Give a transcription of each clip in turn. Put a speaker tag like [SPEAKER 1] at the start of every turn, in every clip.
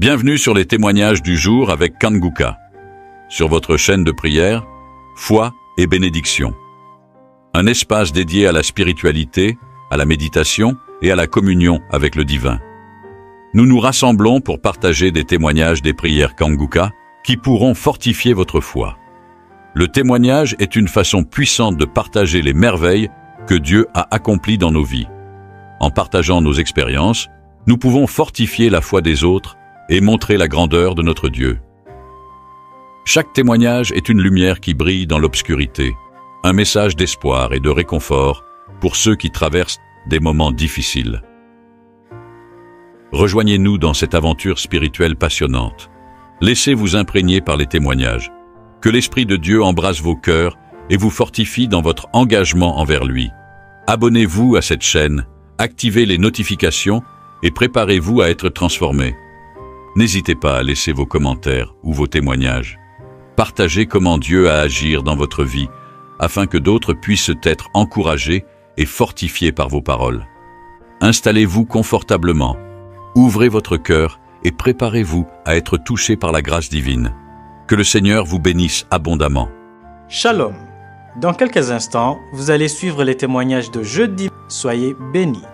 [SPEAKER 1] Bienvenue sur les témoignages du jour avec Kanguka, sur votre chaîne de prière, foi et bénédiction. Un espace dédié à la spiritualité, à la méditation et à la communion avec le divin. Nous nous rassemblons pour partager des témoignages des prières Kanguka qui pourront fortifier votre foi. Le témoignage est une façon puissante de partager les merveilles que Dieu a accomplies dans nos vies. En partageant nos expériences, nous pouvons fortifier la foi des autres et montrer la grandeur de notre Dieu. Chaque témoignage est une lumière qui brille dans l'obscurité, un message d'espoir et de réconfort pour ceux qui traversent des moments difficiles. Rejoignez-nous dans cette aventure spirituelle passionnante. Laissez-vous imprégner par les témoignages. Que l'Esprit de Dieu embrasse vos cœurs et vous fortifie dans votre engagement envers lui. Abonnez-vous à cette chaîne, activez les notifications et préparez-vous à être transformés. N'hésitez pas à laisser vos commentaires ou vos témoignages. Partagez comment Dieu a agi dans votre vie, afin que d'autres puissent être encouragés et fortifiés par vos paroles. Installez-vous confortablement, ouvrez votre cœur et préparez-vous à être touchés par la grâce divine. Que le Seigneur vous bénisse abondamment.
[SPEAKER 2] Shalom. Dans quelques instants, vous allez suivre les témoignages de jeudi. Soyez bénis.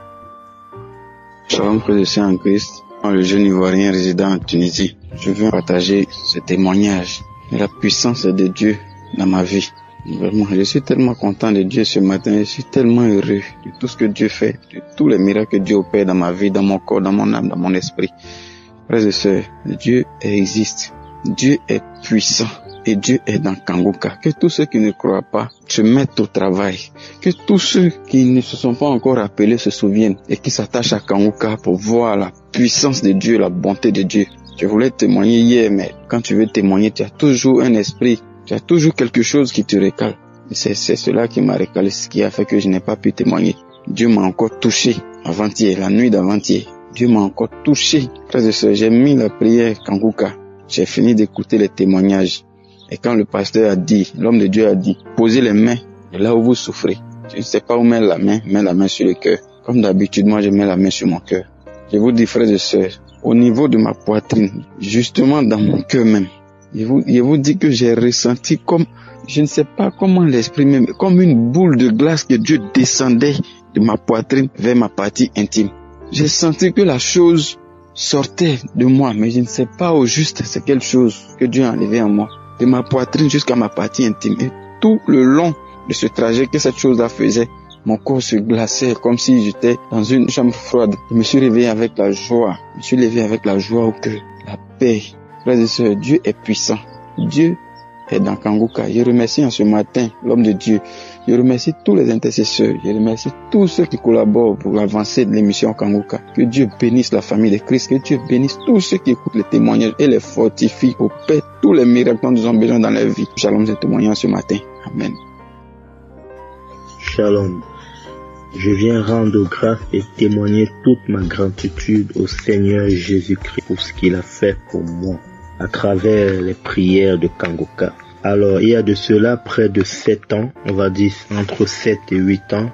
[SPEAKER 3] Shalom, frères et sœurs en Christ. Le jeune Ivoirien résident en Tunisie. Je veux partager ce témoignage de la puissance de Dieu dans ma vie. Vraiment, je suis tellement content de Dieu ce matin. Je suis tellement heureux de tout ce que Dieu fait, de tous les miracles que Dieu opère dans ma vie, dans mon corps, dans mon âme, dans mon esprit. Frères et sœurs, Dieu existe. Dieu est puissant. Et Dieu est dans Kanguka. Que tous ceux qui ne croient pas se mettent au travail. Que tous ceux qui ne se sont pas encore appelés se souviennent et qui s'attachent à Kanguka pour voir la puissance de Dieu, la bonté de Dieu. Je voulais témoigner hier, mais quand tu veux témoigner, tu as toujours un esprit, tu as toujours quelque chose qui te récale. C'est cela qui m'a récalé, ce qui a fait que je n'ai pas pu témoigner. Dieu m'a encore touché avant-hier, la nuit d'avant-hier. Dieu m'a encore touché. Frères et sœurs, j'ai mis la prière Kanguka. J'ai fini d'écouter les témoignages. Et quand le pasteur a dit, l'homme de Dieu a dit, posez les mains là où vous souffrez. Je ne sais pas où mettre la main, mets la main sur le cœur. Comme d'habitude, moi je mets la main sur mon cœur. Je vous dis, frères et sœurs, au niveau de ma poitrine, justement dans mon cœur même, je vous dis que j'ai ressenti comme, je ne sais pas comment l'exprimer, mais comme une boule de glace que Dieu descendait de ma poitrine vers ma partie intime. J'ai senti que la chose sortait de moi, mais je ne sais pas au juste c'est quelle chose que Dieu a enlevé en moi. De ma poitrine jusqu'à ma partie intime. Et tout le long de ce trajet que cette chose-là faisait, mon corps se glaçait comme si j'étais dans une chambre froide. Je me suis réveillé avec la joie. Je me suis levé avec la joie au cœur, la paix. Frères et sœurs, Dieu est puissant. Dieu est dans Kanguka. Je remercie en ce matin l'homme de Dieu. Je remercie tous les intercesseurs. Je remercie tous ceux qui collaborent pour l'avancée de l'émission Kanguka. Que Dieu bénisse la famille de Christ. Que Dieu bénisse tous ceux qui écoutent les témoignages et les fortifie, opère tous les miracles dont nous avons besoin dans leur vie. Shalom, ces témoignages ce matin. Amen.
[SPEAKER 4] Shalom. Je viens rendre grâce et témoigner toute ma gratitude au Seigneur Jésus-Christ pour ce qu'il a fait pour moi à travers les prières de Kanguka. Alors, il y a de cela près de 7 ans, on va dire entre 7 et 8 ans,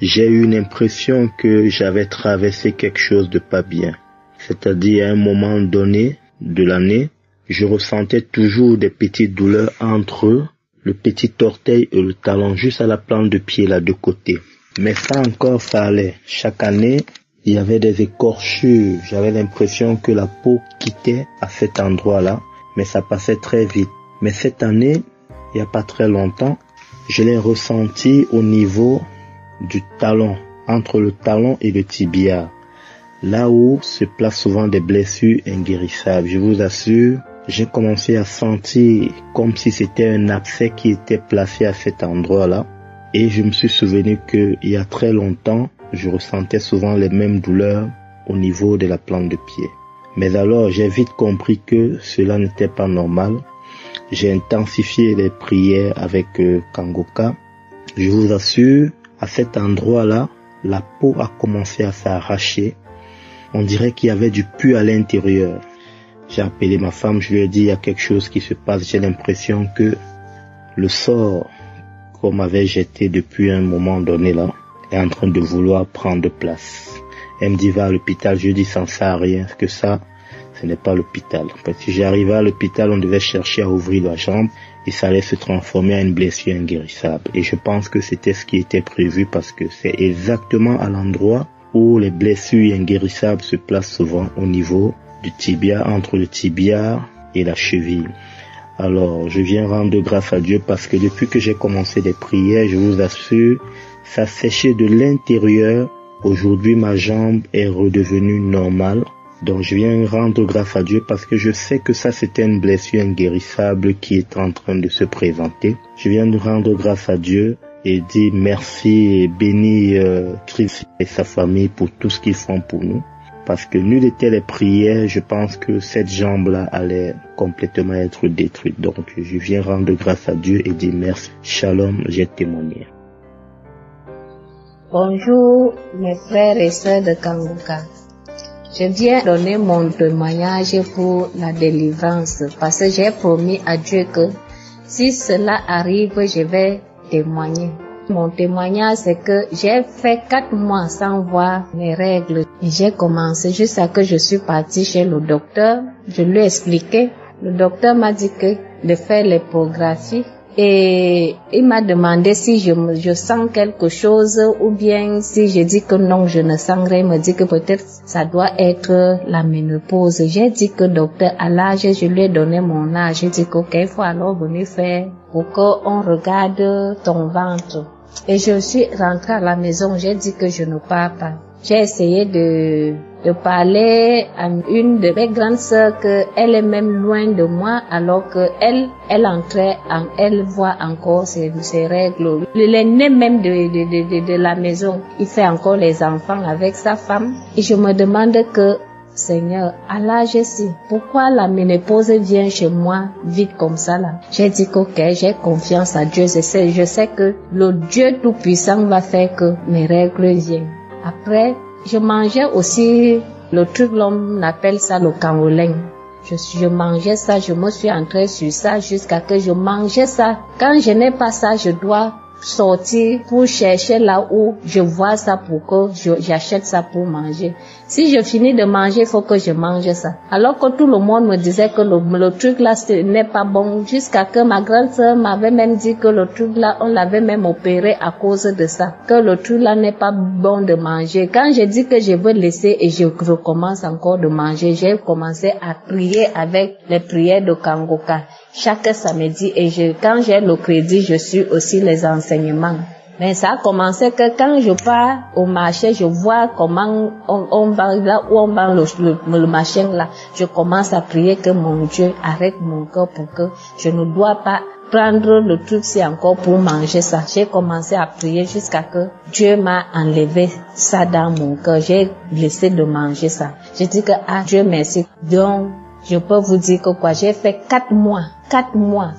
[SPEAKER 4] j'ai eu une impression que j'avais traversé quelque chose de pas bien. C'est-à-dire, à un moment donné de l'année, je ressentais toujours des petites douleurs entre le petit orteil et le talon, juste à la plante de pied là de côté. Mais ça encore, ça allait. Chaque année, il y avait des écorchures. J'avais l'impression que la peau quittait à cet endroit-là, mais ça passait très vite. Mais cette année, il n'y a pas très longtemps, je l'ai ressenti au niveau du talon, entre le talon et le tibia, là où se placent souvent des blessures inguérissables. Je vous assure, j'ai commencé à sentir comme si c'était un abcès qui était placé à cet endroit-là. Et je me suis souvenu qu'il y a très longtemps, je ressentais souvent les mêmes douleurs au niveau de la plante de pied. Mais alors, j'ai vite compris que cela n'était pas normal. J'ai intensifié les prières avec Kanguka. Je vous assure, à cet endroit-là, la peau a commencé à s'arracher. On dirait qu'il y avait du pu à l'intérieur. J'ai appelé ma femme, je lui ai dit, il y a quelque chose qui se passe. J'ai l'impression que le sort qu'on m'avait jeté depuis un moment donné là est en train de vouloir prendre place. Elle me dit, va à l'hôpital. Je lui dis, ça ne sert à rien, que ça ce n'est pas l'hôpital. Parce que j'arrivais à l'hôpital, on devait chercher à ouvrir la jambe et ça allait se transformer en une blessure inguérissable. Et je pense que c'était ce qui était prévu parce que c'est exactement à l'endroit où les blessures inguérissables se placent souvent au niveau du tibia, entre le tibia et la cheville. Alors, je viens rendre grâce à Dieu parce que depuis que j'ai commencé les prières, je vous assure, ça séchait de l'intérieur. Aujourd'hui, ma jambe est redevenue normale. Donc, je viens rendre grâce à Dieu parce que je sais que ça, c'était une blessure inguérissable qui est en train de se présenter. Je viens de rendre grâce à Dieu et dire merci et bénir Christ et sa famille pour tout ce qu'ils font pour nous. Parce que nul n'étaient les prières, je pense que cette jambe-là allait complètement être détruite. Donc, je viens rendre grâce à Dieu et dire merci. Shalom, j'ai témoigné.
[SPEAKER 5] Bonjour mes frères et sœurs de Kanguka. Je viens donner mon témoignage pour la délivrance parce que j'ai promis à Dieu que si cela arrive, je vais témoigner. Mon témoignage, c'est que j'ai fait 4 mois sans voir mes règles. J'ai commencé jusqu'à que je suis partie chez le docteur. Je lui ai expliqué. Le docteur m'a dit que de faire l'échographie. Et il m'a demandé si je sens quelque chose ou bien si je dis que non, je ne sens rien. Il me dit que peut-être ça doit être la ménopause. J'ai dit que docteur, à l'âge, je lui ai donné mon âge. J'ai dit qu'ok, il faut alors venir faire pour qu'on regarde ton ventre. Et je suis rentrée à la maison, j'ai dit que je ne pars pas. J'ai essayé de parler à une de mes grandes sœurs qu'elle est même loin de moi alors que elle voit encore ses règles. L'aîné même de la maison, il fait encore les enfants avec sa femme. Et je me demande que, Seigneur, à l'âge-ci, pourquoi la ménopause vient chez moi vite comme ça là? J'ai dit qu'ok, j'ai confiance à Dieu. Je sais que le Dieu Tout-Puissant va faire que mes règles viennent. Après, je mangeais aussi le truc, l'homme appelle ça le cangolin. Je mangeais ça, je me suis entrée sur ça jusqu'à que je mangeais ça. Quand je n'ai pas ça, je dois sortir pour chercher là où je vois ça pour que j'achète ça pour manger. Si je finis de manger, il faut que je mange ça. Alors que tout le monde me disait que le truc là ce n'est pas bon, jusqu'à que ma grande sœur m'avait même dit que le truc là, on l'avait même opéré à cause de ça, que le truc là n'est pas bon de manger. Quand je dis que je veux laisser et je recommence encore de manger, j'ai commencé à prier avec les prières de Kanguka chaque samedi et quand j'ai le crédit, je suis aussi les enseignements. Mais ça a commencé que quand je pars au marché, je vois comment on va là où on vend le machin là. Je commence à prier que mon Dieu arrête mon cœur pour que je ne dois pas prendre le truc si encore pour manger ça. J'ai commencé à prier jusqu'à que Dieu m'a enlevé ça dans mon cœur. J'ai laissé de manger ça. J'ai dit que Dieu merci. Donc, je peux vous dire que j'ai fait 4 mois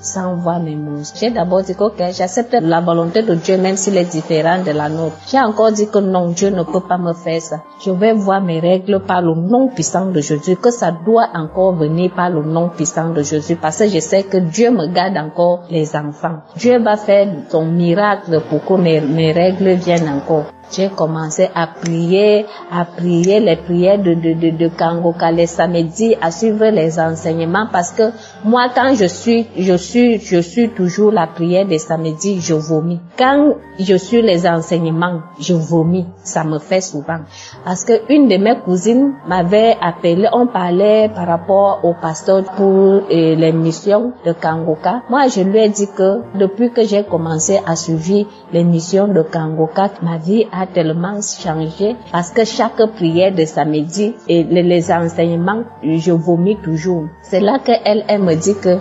[SPEAKER 5] sans voir mes monstres. J'ai d'abord dit que j'accepte la volonté de Dieu même s'il est différent de la nôtre. J'ai encore dit que non, Dieu ne peut pas me faire ça. Je vais voir mes règles par le nom puissant de Jésus, que ça doit encore venir par le nom puissant de Jésus parce que je sais que Dieu me garde encore les enfants. Dieu va faire son miracle pour que mes règles viennent encore. J'ai commencé à prier les prières de Kanguka les samedis, à suivre les enseignements parce que moi quand je suis toujours la prière des samedis, je vomis. Quand je suis les enseignements, je vomis. Ça me fait souvent. Parce que une de mes cousines m'avait appelé, on parlait par rapport au pasteur pour les missions de Kanguka. Moi, je lui ai dit que depuis que j'ai commencé à suivre les missions de Kanguka, ma vie a tellement changé parce que chaque prière de samedi et les enseignements, je vomis toujours. C'est là qu'elle me dit que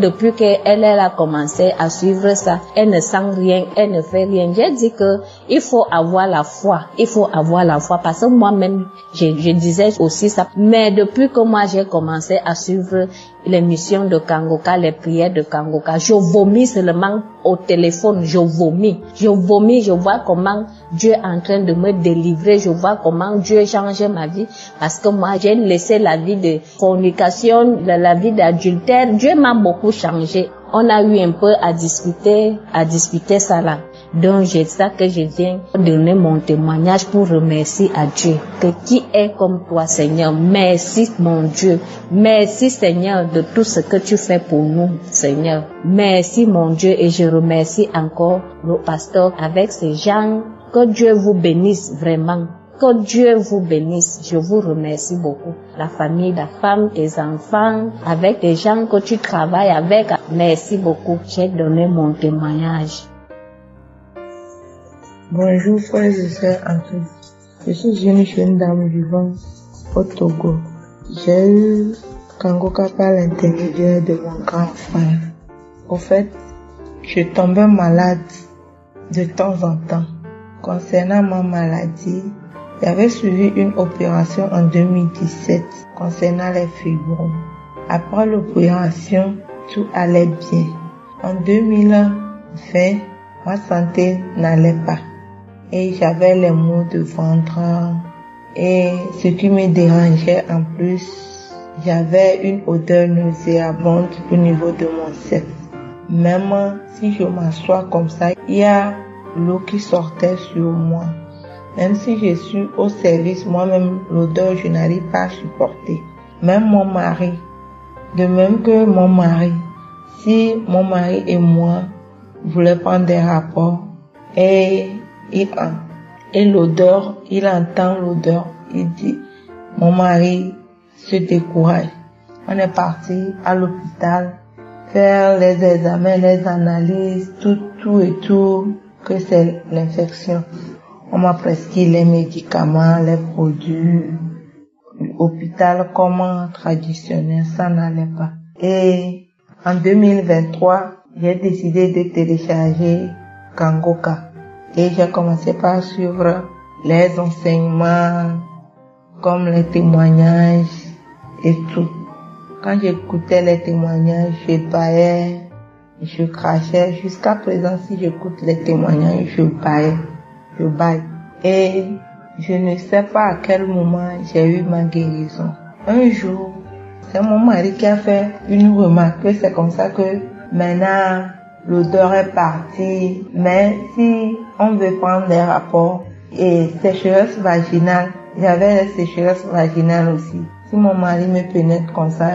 [SPEAKER 5] depuis qu'elle a commencé à suivre ça, elle ne sent rien, elle ne fait rien. J'ai dit que il faut avoir la foi, parce que moi-même, je disais aussi ça. Mais depuis que moi j'ai commencé à suivre les missions de Kanguka, les prières de Kanguka, je vomis seulement au téléphone, je vomis, je vois comment Dieu est en train de me délivrer, je vois comment Dieu change ma vie, parce que moi j'ai laissé la vie de fornication, la vie d'adultère. Dieu m'a beaucoup changé. On a eu un peu à discuter ça là. Donc c'est ça que je viens donner mon témoignage pour remercier à Dieu. Que qui est comme toi, Seigneur? Merci mon Dieu. Merci Seigneur de tout ce que tu fais pour nous, Seigneur. Merci mon Dieu, et je remercie encore le pasteur avec ces gens. Que Dieu vous bénisse vraiment. Que Dieu vous bénisse. Je vous remercie beaucoup. La famille, la femme, tes enfants, avec les gens que tu travailles avec. Merci beaucoup. J'ai donné mon témoignage.
[SPEAKER 6] Bonjour frères et sœurs en Christ. Je suis une jeune dame vivant au Togo. J'ai eu Kangoka par l'intermédiaire de mon grand frère. Au fait, je tombais malade de temps en temps. Concernant ma maladie, j'avais suivi une opération en 2017 concernant les fibromes. Après l'opération, tout allait bien. En 2020, ma santé n'allait pas et j'avais les maux de ventre et ce qui me dérangeait en plus, j'avais une odeur nauséabonde au niveau de mon sexe. Même si je m'assois comme ça, il y a l'eau qui sortait sur moi. Même si je suis au service, moi-même, l'odeur, je n'arrive pas à supporter. Même mon mari, de même que mon mari, si mon mari et moi voulaient prendre des rapports et l'odeur, il entend l'odeur, il dit, mon mari se décourage. On est parti à l'hôpital faire les examens, les analyses, tout, que c'est l'infection. On m'a prescrit les médicaments, les produits. L'hôpital comme traditionnel, ça n'allait pas. Et en 2023, j'ai décidé de télécharger Kangoka. Et j'ai commencé par suivre les enseignements, comme les témoignages et tout. Quand j'écoutais les témoignages, je baillais, je crachais. Jusqu'à présent, si j'écoute les témoignages, je baille. Et je ne sais pas à quel moment j'ai eu ma guérison. Un jour, c'est mon mari qui a fait une remarque. C'est comme ça que maintenant, l'odeur est partie. Mais si on veut prendre des rapports et sécheresse vaginale, j'avais la sécheresse vaginale aussi. Si mon mari me pénètre comme ça,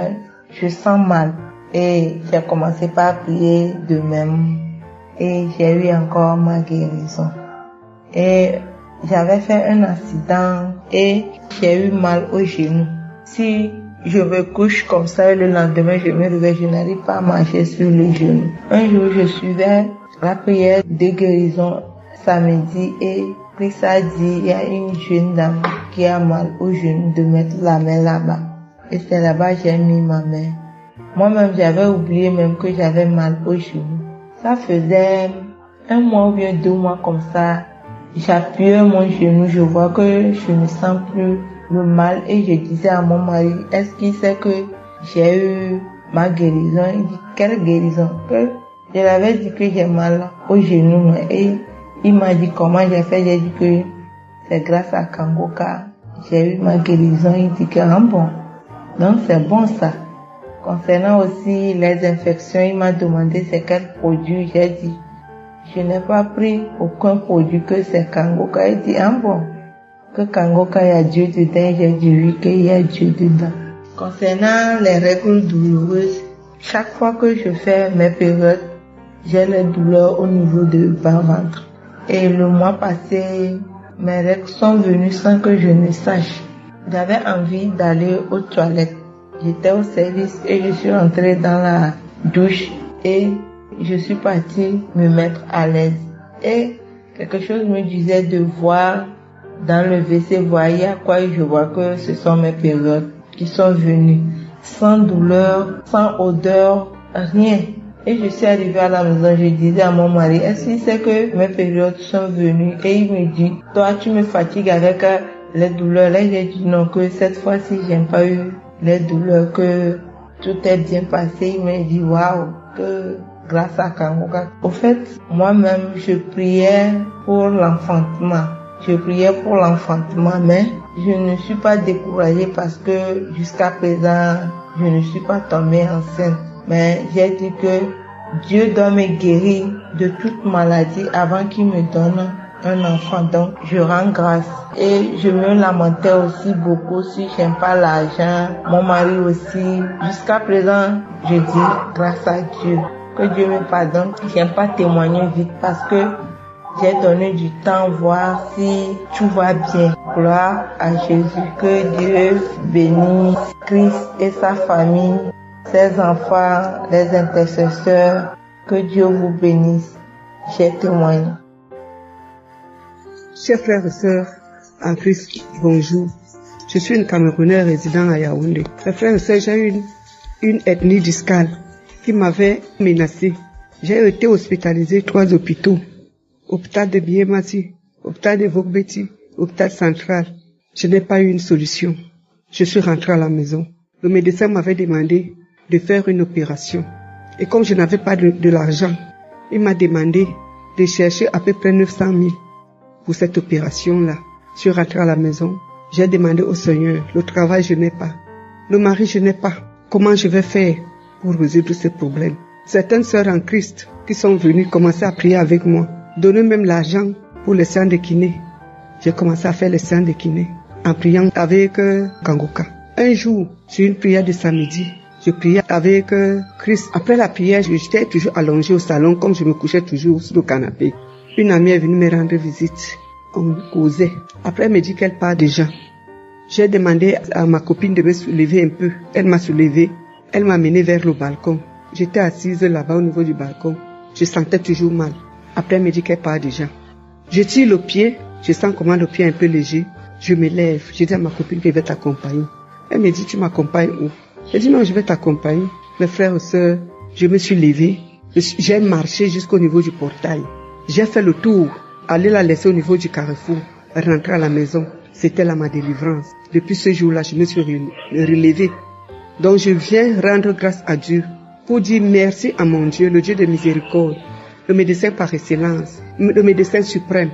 [SPEAKER 6] je sens mal. Et j'ai commencé par prier de même. Et j'ai eu encore ma guérison. Et j'avais fait un accident et j'ai eu mal au genou. Si je me couche comme ça et le lendemain je me réveille, je n'arrive pas à marcher sur le genou. Un jour je suivais la prière de guérison samedi et Christ a dit, il y a une jeune dame qui a mal au genou de mettre la main là-bas. Et c'est là-bas que j'ai mis ma main. Moi-même j'avais oublié même que j'avais mal au genou. Ça faisait 1 mois ou bien 2 mois comme ça. J'appuyais mon genou, je vois que je ne sens plus le mal et je disais à mon mari, est-ce qu'il sait que j'ai eu ma guérison? Il dit, quelle guérison? Que je l'avais dit que j'ai mal au genou et il m'a dit comment j'ai fait. J'ai dit que c'est grâce à Kangoka, j'ai eu ma guérison. Il dit que bon, donc c'est bon ça. Concernant aussi les infections, il m'a demandé c'est quel produit. J'ai dit, je n'ai pas pris aucun produit que c'est Kangoka. Il dit, bon, que Kangoka, il y a Dieu dedans. J'ai dit oui, qu'il y a Dieu dedans. Concernant les règles douloureuses, chaque fois que je fais mes périodes, j'ai les douleurs au niveau de bas-ventre. Et le mois passé, mes règles sont venues sans que je ne sache. J'avais envie d'aller aux toilettes. J'étais au service et je suis entrée dans la douche et je suis partie me mettre à l'aise. Et quelque chose me disait de voir dans le WC, voyez à quoi je vois que ce sont mes périodes qui sont venues. Sans douleur, sans odeur, rien. Et je suis arrivée à la maison, je disais à mon mari, est-ce qu'il sait que mes périodes sont venues? Et il me dit, toi tu me fatigues avec les douleurs. Là j'ai dit non, que cette fois-ci j'ai pas eu les douleurs, que tout est bien passé. Il m'a dit waouh, que grâce à Kangoka. Au fait, moi-même je priais pour l'enfantement. Mais je ne suis pas découragée parce que jusqu'à présent je ne suis pas tombée enceinte. Mais j'ai dit que Dieu doit me guérir de toute maladie avant qu'il me donne un enfant. Donc, je rends grâce. Et je me lamentais aussi beaucoup si j'aime pas l'argent. Mon mari aussi. Jusqu'à présent, je dis grâce à Dieu. Que Dieu me pardonne. J'aime pas témoigner vite parce que j'ai donné du temps voir si tout va bien. Gloire à Jésus. Que Dieu bénisse Christ et sa famille, ses enfants, les intercesseurs. Que Dieu vous bénisse. J'ai témoigné.
[SPEAKER 7] Chers frères et sœurs en Christ, bonjour. Je suis une Camerounaise résidant à Yaoundé. Mes frères et sœurs, j'ai eu une ethnie discale qui m'avait menacée. J'ai été hospitalisée 3 hôpitaux. Hôpital de Biémati, hôpital de Vogbeti, hôpital central. Je n'ai pas eu une solution. Je suis rentrée à la maison. Le médecin m'avait demandé de faire une opération. Et comme je n'avais pas de l'argent, il m'a demandé de chercher à peu près 900 000 pour cette opération-là. Je suis rentrée à la maison. J'ai demandé au Seigneur, le travail je n'ai pas. Le mari je n'ai pas. Comment je vais faire pour résoudre ce problème? Certaines sœurs en Christ qui sont venues commencer à prier avec moi, donner même l'argent pour les séances de kiné. J'ai commencé à faire les séances de kiné en priant avec Kangoka. Un jour, sur une prière de samedi, je priais avec Christ. Après la prière, j'étais toujours allongée au salon comme je me couchais toujours sur le canapé. Une amie est venue me rendre visite. On causait. Après, elle me dit qu'elle part déjà. J'ai demandé à ma copine de me soulever un peu. Elle m'a soulevée. Elle m'a menée vers le balcon. J'étais assise là-bas au niveau du balcon. Je sentais toujours mal. Après, elle me dit qu'elle part déjà. Je tire le pied. Je sens comment le pied est un peu léger. Je me lève. Je dis à ma copine qu'elle va t'accompagner. Elle me dit, tu m'accompagnes où? Je dis non, je vais t'accompagner. Mes frères et sœurs, je me suis levée. J'ai marché jusqu'au niveau du portail. J'ai fait le tour, aller la laisser au niveau du carrefour, rentrer à la maison. C'était là ma délivrance. Depuis ce jour-là, je me suis relevée. Donc je viens rendre grâce à Dieu pour dire merci à mon Dieu, le Dieu de miséricorde, le médecin par excellence, le médecin suprême,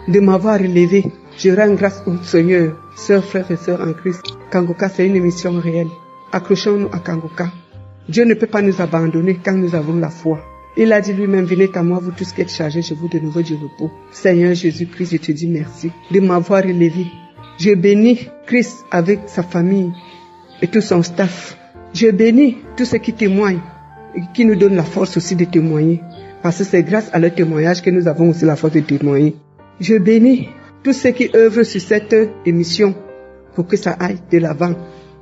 [SPEAKER 7] de m'avoir relevé. Je rends grâce au Seigneur, sœurs, frères et sœurs en Christ. Kangoka, c'est une mission réelle. Accrochons-nous à Kangoka. Dieu ne peut pas nous abandonner quand nous avons la foi. Il a dit lui-même, venez à moi, vous tous qui êtes chargés, je vous donnerai du repos. Seigneur Jésus-Christ, je te dis merci de m'avoir élevé. Je bénis Christ avec sa famille et tout son staff. Je bénis tous ceux qui témoignent et qui nous donnent la force aussi de témoigner. Parce que c'est grâce à leur témoignage que nous avons aussi la force de témoigner. Je bénis tous ceux qui œuvrent sur cette émission pour que ça aille de l'avant.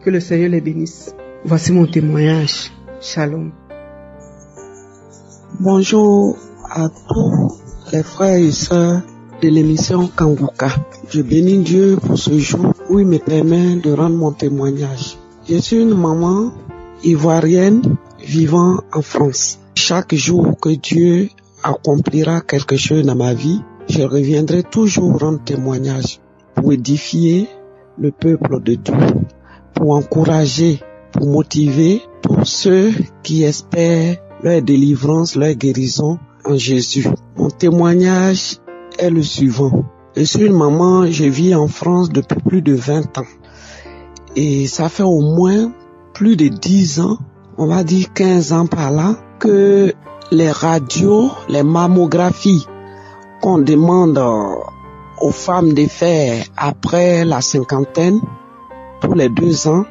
[SPEAKER 7] Que le Seigneur les bénisse. Voici mon témoignage. Shalom.
[SPEAKER 8] Bonjour à tous les frères et sœurs de l'émission Kangoka. Je bénis Dieu pour ce jour où il me permet de rendre mon témoignage. Je suis une maman ivoirienne vivant en France. Chaque jour que Dieu accomplira quelque chose dans ma vie, je reviendrai toujours rendre témoignage pour édifier le peuple de Dieu, pour encourager, pour motiver tous ceux qui espèrent leur délivrance, leur guérison en Jésus. Mon témoignage est le suivant. Je suis une maman, je vis en France depuis plus de 20 ans. Et ça fait au moins plus de 10 ans, on va dire 15 ans par là, que les radios, les mammographies qu'on demande aux femmes de faire après la cinquantaine, tous les 2 ans.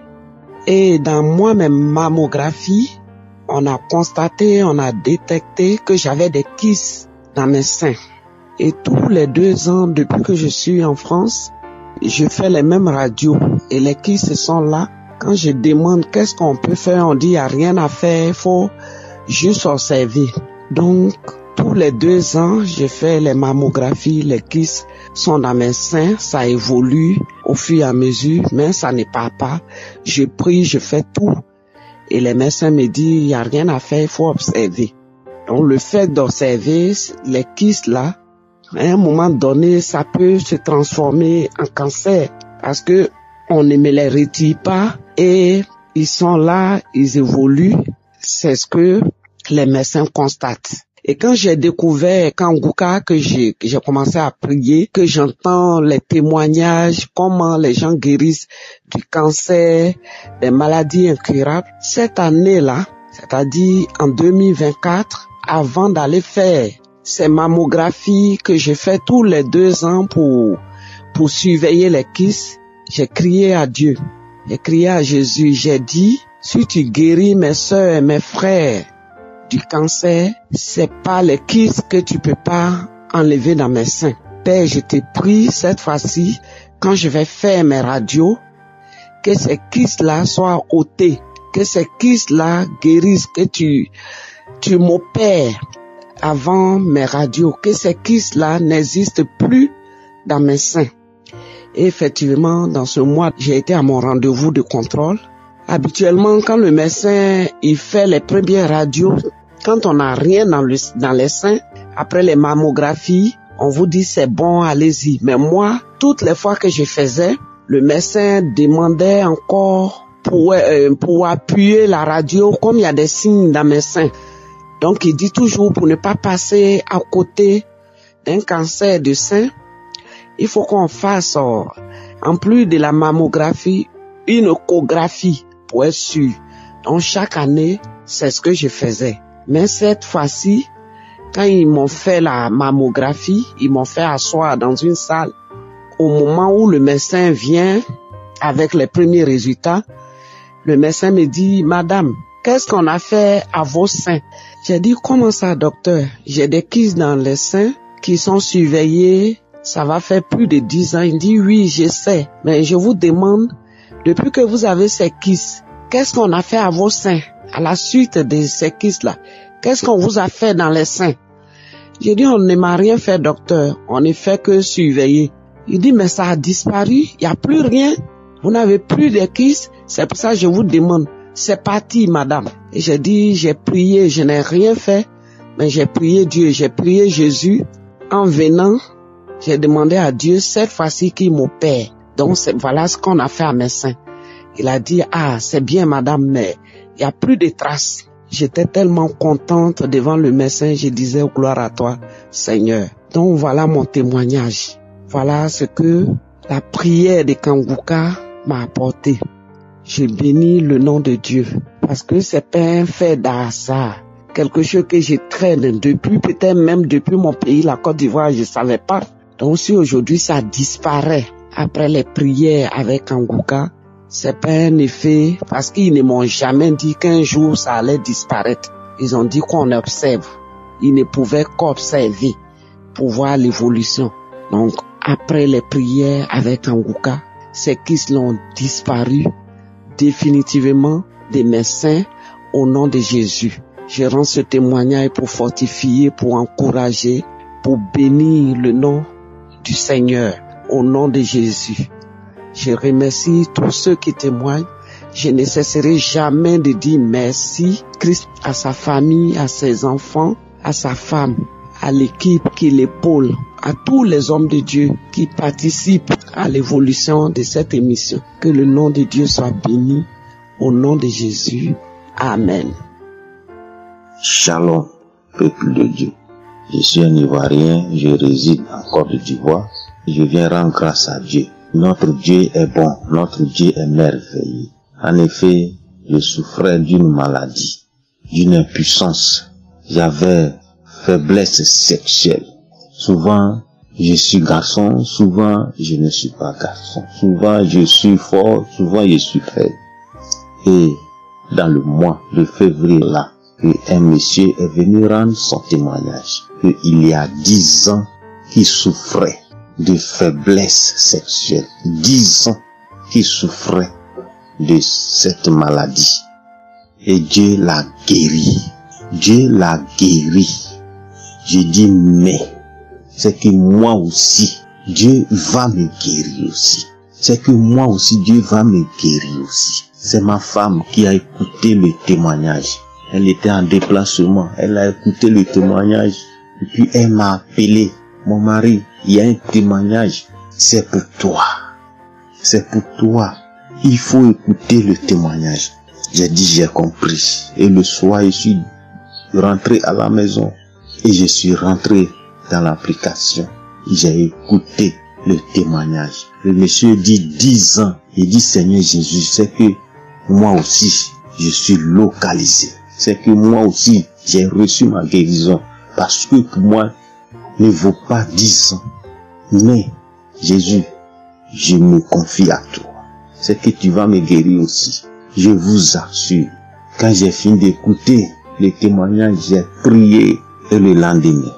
[SPEAKER 8] Et dans moi-même mammographie, on a constaté, on a détecté que j'avais des kystes dans mes seins. Et tous les 2 ans, depuis que je suis en France, je fais les mêmes radios. Et les kystes sont là. Quand je demande qu'est-ce qu'on peut faire, on dit il n'y a rien à faire, il faut juste observer. Donc, tous les 2 ans, je fais les mammographies, les kystes sont dans mes seins, ça évolue au fur et à mesure, mais ça ne part pas. Je prie, je fais tout. Et les médecins me disent, il n'y a rien à faire, il faut observer. Donc, le fait d'observer les kystes là, à un moment donné, ça peut se transformer en cancer parce que on ne me les retire pas et ils sont là, ils évoluent. C'est ce que les médecins constatent. Et quand j'ai découvert Kangoka, que j'ai commencé à prier, que j'entends les témoignages, comment les gens guérissent du cancer, des maladies incurables, cette année-là, c'est-à-dire en 2024, avant d'aller faire ces mammographies que je fais tous les 2 ans pour surveiller les kystes, j'ai crié à Dieu. J'ai crié à Jésus. J'ai dit, si tu guéris mes soeurs et mes frères du cancer, c'est pas les kystes que tu peux pas enlever dans mes seins. Père, je te prie cette fois-ci, quand je vais faire mes radios, que ces kystes-là soient ôtés, que ces kystes-là guérissent, que tu m'opères avant mes radios, que ces kystes-là n'existent plus dans mes seins. Et effectivement, dans ce mois, j'ai été à mon rendez-vous de contrôle. Habituellement, quand le médecin il fait les premières radios, quand on n'a rien dans les seins, après les mammographies, on vous dit c'est bon, allez-y. Mais moi, toutes les fois que je faisais, le médecin demandait encore pour appuyer la radio, comme il y a des signes dans mes seins. Donc il dit toujours pour ne pas passer à côté d'un cancer de sein, il faut qu'on fasse, en plus de la mammographie, une échographie pour être sûr. Donc chaque année, c'est ce que je faisais. Mais cette fois-ci, quand ils m'ont fait la mammographie, ils m'ont fait asseoir dans une salle. Au moment où le médecin vient avec les premiers résultats, le médecin me dit, Madame, qu'est-ce qu'on a fait à vos seins? J'ai dit, comment ça, docteur? J'ai des kystes dans les seins qui sont surveillés. Ça va faire plus de 10 ans. Il dit, oui, je sais. Mais je vous demande, depuis que vous avez ces kystes, qu'est-ce qu'on a fait à vos seins? À la suite de ces kystes-là, qu'est-ce qu'on vous a fait dans les seins? J'ai dit, on ne m'a rien fait, docteur. On ne fait que surveiller. Il dit, mais ça a disparu. Il n'y a plus rien. Vous n'avez plus de kystes. C'est pour ça que je vous demande. C'est parti, madame. Et j'ai dit, j'ai prié. Je n'ai rien fait. Mais j'ai prié Dieu. J'ai prié Jésus. En venant, j'ai demandé à Dieu cette fois-ci qu'il m'opère. Donc voilà ce qu'on a fait à mes seins. Il a dit, ah, c'est bien madame, mais il n'y a plus de traces. J'étais tellement contente devant le médecin, je disais, gloire à toi, Seigneur. Donc voilà mon témoignage. Voilà ce que la prière de Kanguka m'a apporté. Je bénis le nom de Dieu parce que c'est pas un fait d'hasard. Quelque chose que je traîne depuis, peut-être même depuis mon pays, la Côte d'Ivoire, je savais pas. Donc si aujourd'hui ça disparaît après les prières avec Kanguka, c'est pas un effet parce qu'ils ne m'ont jamais dit qu'un jour ça allait disparaître. Ils ont dit qu'on observe. Ils ne pouvaient qu'observer pour voir l'évolution. Donc après les prières avec Kanguka, ces kystes l'ont disparu définitivement des mes seins au nom de Jésus. Je rends ce témoignage pour fortifier, pour encourager, pour bénir le nom du Seigneur au nom de Jésus. Je remercie tous ceux qui témoignent. Je ne cesserai jamais de dire merci Christ à sa famille, à ses enfants, à sa femme, à l'équipe qui l'épaule, à tous les hommes de Dieu qui participent à l'évolution de cette émission. Que le nom de Dieu soit béni au nom de Jésus. Amen.
[SPEAKER 4] Shalom, peuple de Dieu. Je suis un Ivoirien, je réside en Côte d'Ivoire. Je viens rendre grâce à Dieu. Notre Dieu est bon, notre Dieu est merveilleux. En effet, je souffrais d'une maladie, d'une impuissance. J'avais faiblesse sexuelle. Souvent, je suis garçon, souvent, je ne suis pas garçon. Souvent, je suis fort, souvent, je suis faible. Et dans le mois de février là, un monsieur est venu rendre son témoignage qu'il y a 10 ans qu'il souffrait de faiblesse sexuelle. 10 ans qu'il souffrait de cette maladie. Et Dieu l'a guéri. Dieu l'a guéri. Je dis mais, c'est que moi aussi, Dieu va me guérir aussi. C'est que moi aussi, Dieu va me guérir aussi. C'est ma femme qui a écouté le témoignage. Elle était en déplacement. Elle a écouté le témoignage. Et puis elle m'a appelé. Mon mari, il y a un témoignage. C'est pour toi. C'est pour toi. Il faut écouter le témoignage. J'ai dit, j'ai compris. Et le soir, je suis rentré à la maison. Et je suis rentré dans l'application. J'ai écouté le témoignage. Le monsieur dit 10 ans. Il dit, Seigneur Jésus, c'est que moi aussi, je suis localisé. c'est que moi aussi, j'ai reçu ma guérison. Parce que pour moi, ne vaut pas 10 ans. Mais, Jésus, je me confie à toi. C'est que tu vas me guérir aussi. Je vous assure, quand j'ai fini d'écouter les témoignages, j'ai prié et le lendemain,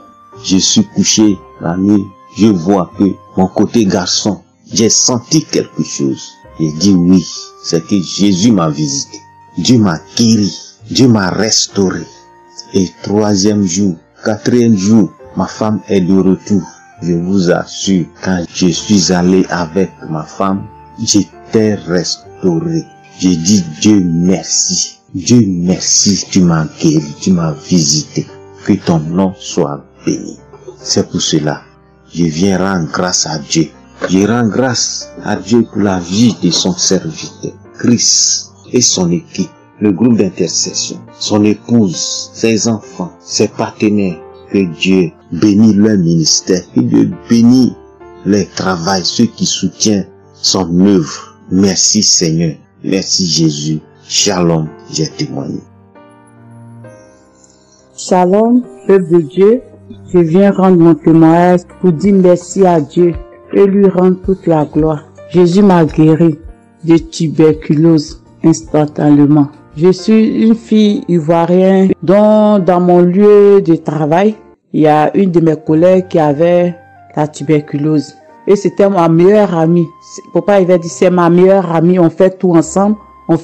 [SPEAKER 4] je suis couché la nuit, je vois que mon côté garçon, j'ai senti quelque chose. J'ai dit oui, c'est que Jésus m'a visité. Dieu m'a guéri, Dieu m'a restauré. Et 3e jour, 4e jour, ma femme est de retour. Je vous assure, quand je suis allé avec ma femme, j'étais restauré. J'ai dit Dieu merci. Dieu merci, tu m'as guéri, tu m'as visité. Que ton nom soit béni. C'est pour cela, je viens rendre grâce à Dieu. Je rends grâce à Dieu pour la vie de son serviteur, Christ et son équipe, le groupe d'intercession, son épouse, ses enfants, ses partenaires. Que Dieu bénisse leur ministère, que Dieu bénisse leur travail, ceux qui soutiennent son œuvre. Merci Seigneur, merci Jésus. Shalom, j'ai témoigné.
[SPEAKER 9] Shalom, peuple de Dieu, je viens rendre mon témoignage pour dire merci à Dieu et lui rendre toute la gloire. Jésus m'a guéri de tuberculose instantanément. Je suis une fille ivoirienne dont dans mon lieu de travail, il y a une de mes collègues qui avait la tuberculose. Et c'était ma meilleure amie. Papa il avait dit c'est ma meilleure amie, on fait tout ensemble. On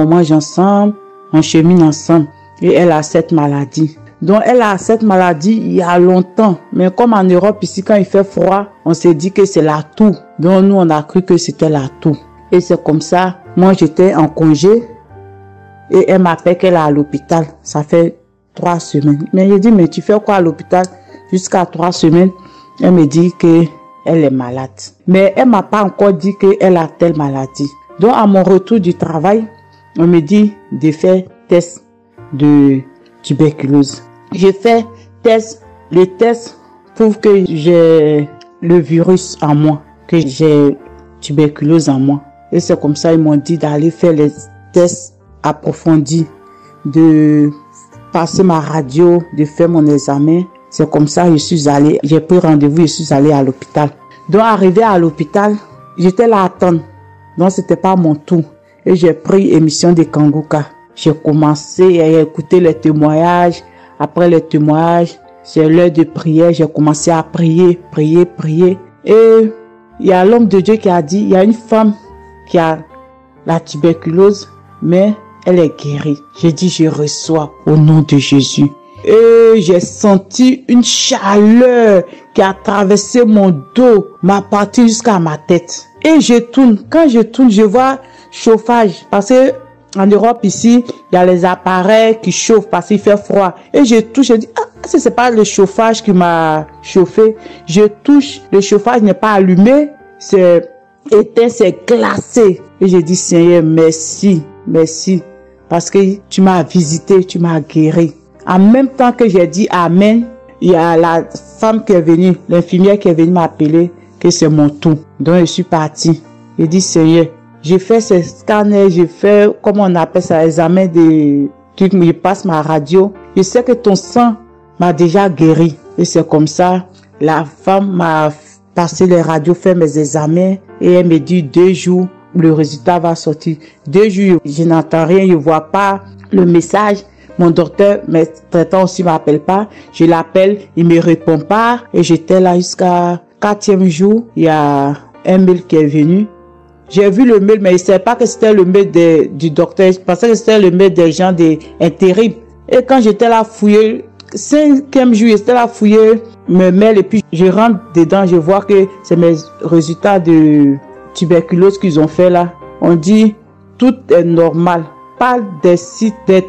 [SPEAKER 9] mange ensemble, on chemine ensemble. Et elle a cette maladie. Donc elle a cette maladie il y a longtemps. Mais comme en Europe ici quand il fait froid, on s'est dit que c'est la toux. Donc nous on a cru que c'était la toux. Et c'est comme ça, moi j'étais en congé. Et elle m'appelle qu'elle est à l'hôpital. Ça fait 3 semaines. Mais j'ai dit, mais tu fais quoi à l'hôpital? Jusqu'à 3 semaines. Elle me dit que elle est malade. Mais elle m'a pas encore dit qu'elle a telle maladie. Donc à mon retour du travail, on me dit de faire test de tuberculose. J'ai fait test. Le test prouve que j'ai le virus en moi. Que j'ai tuberculose en moi. Et c'est comme ça ils m'ont dit d'aller faire les tests approfondi, de passer ma radio, de faire mon examen. C'est comme ça je suis allé, j'ai pris rendez-vous, je suis allé à l'hôpital. Donc arrivé à l'hôpital, j'étais là à attendre. Donc c'était pas mon tour. Et j'ai pris émission de Kanguka. J'ai commencé à écouter les témoignages. Après les témoignages, c'est l'heure de prière. J'ai commencé à prier. Et il y a l'homme de Dieu qui a dit, il y a une femme qui a la tuberculose, mais elle est guérie. J'ai dit, je reçois au nom de Jésus. Et j'ai senti une chaleur qui a traversé mon dos, m'a parti jusqu'à ma tête. Et je tourne. Quand je tourne, je vois chauffage. Parce que en Europe ici, il y a les appareils qui chauffent parce qu'il fait froid. Et je touche, je dis, ah, c'est pas le chauffage qui m'a chauffé. Je touche, le chauffage n'est pas allumé, c'est éteint, c'est glacé. Et je dis, Seigneur, merci. Merci, parce que tu m'as visité, tu m'as guéri. En même temps que j'ai dit Amen, il y a la femme qui est venue, l'infirmière qui est venue m'appeler que c'est mon tour. Donc je suis parti. J'ai dit Seigneur, j'ai fait ce scanner, j'ai fait, comment on appelle ça, examen de trucs, je passe ma radio. Je sais que ton sang m'a déjà guéri. Et c'est comme ça, la femme m'a passé les radios, fait mes examens et elle me dit 2 jours. Le résultat va sortir. 2 jours, je n'entends rien, je vois pas le message. Mon docteur, mes traitants aussi m'appelle pas. Je l'appelle, il me répond pas. Et j'étais là jusqu'à 4e jour. Il y a un mail qui est venu. J'ai vu le mail, mais je savais pas que c'était le mail du docteur. Je pensais que c'était le mail des gens d'intérim. Et quand j'étais là fouillé, 5e jour, j'étais là fouillé mes mails et puis je rentre dedans, je vois que c'est mes résultats de tuberculose qu'ils ont fait là. On dit tout est normal, pas des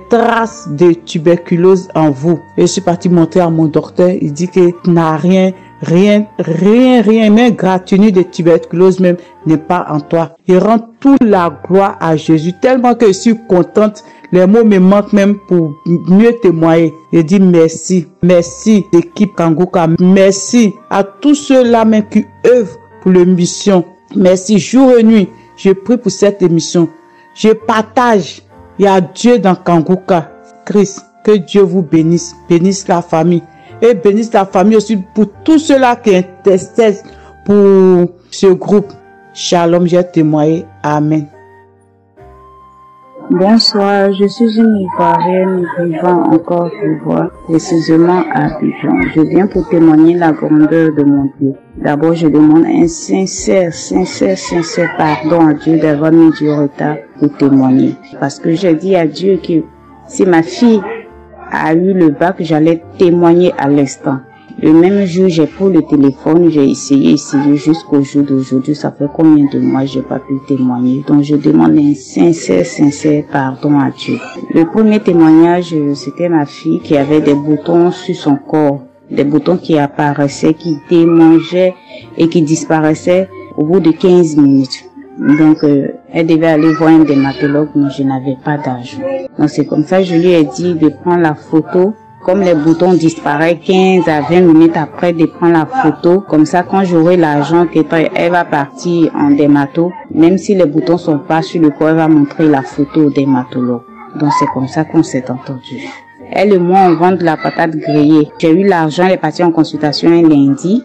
[SPEAKER 9] traces de tuberculose en vous. Et je suis parti montrer à mon docteur, il dit que n'a rien, même gratinure de tuberculose même n'est pas en toi. Il rend toute la gloire à Jésus tellement que je suis contente. Les mots me manquent même pour mieux témoigner. Je dis merci, merci l'équipe Kanguka, merci à tous ceux-là même qui œuvrent pour l'émission. Merci jour et nuit. Je prie pour cette émission. Je partage Il y a Dieu dans Kanguka. Christ, que Dieu vous bénisse, bénisse la famille. Et bénisse la famille aussi pour tous ceux-là qui intercèdent pour ce groupe. Shalom, j'ai témoigné. Amen.
[SPEAKER 10] Bonsoir, je suis une Ivoirienne vivant en Côte d'Ivoire, précisément à Abidjan. Je viens pour témoigner la grandeur de mon Dieu. D'abord, je demande un sincère pardon à Dieu d'avoir mis du retard pour témoigner. Parce que j'ai dit à Dieu que si ma fille a eu le bac, j'allais témoigner à l'instant. Le même jour, j'ai pris le téléphone, j'ai essayé jusqu'au jour d'aujourd'hui. Ça fait combien de mois j'ai pas pu témoigner. Donc, je demande un sincère pardon à Dieu. Le premier témoignage, c'était ma fille qui avait des boutons sur son corps. Des boutons qui apparaissaient, qui démangeaient et qui disparaissaient au bout de 15 minutes. Donc, elle devait aller voir un dermatologue, mais je n'avais pas d'argent. Donc, c'est comme ça, je lui ai dit de prendre la photo. Comme les boutons disparaissent 15 à 20 minutes après de prendre la photo, comme ça, quand j'aurai l'argent, elle va partir en dermato. Même si les boutons sont pas sur le corps, elle va montrer la photo au dermatologue. Donc, c'est comme ça qu'on s'est entendu. Elle et moi, on vend de la patate grillée. J'ai eu l'argent, elle est partie en consultation un lundi.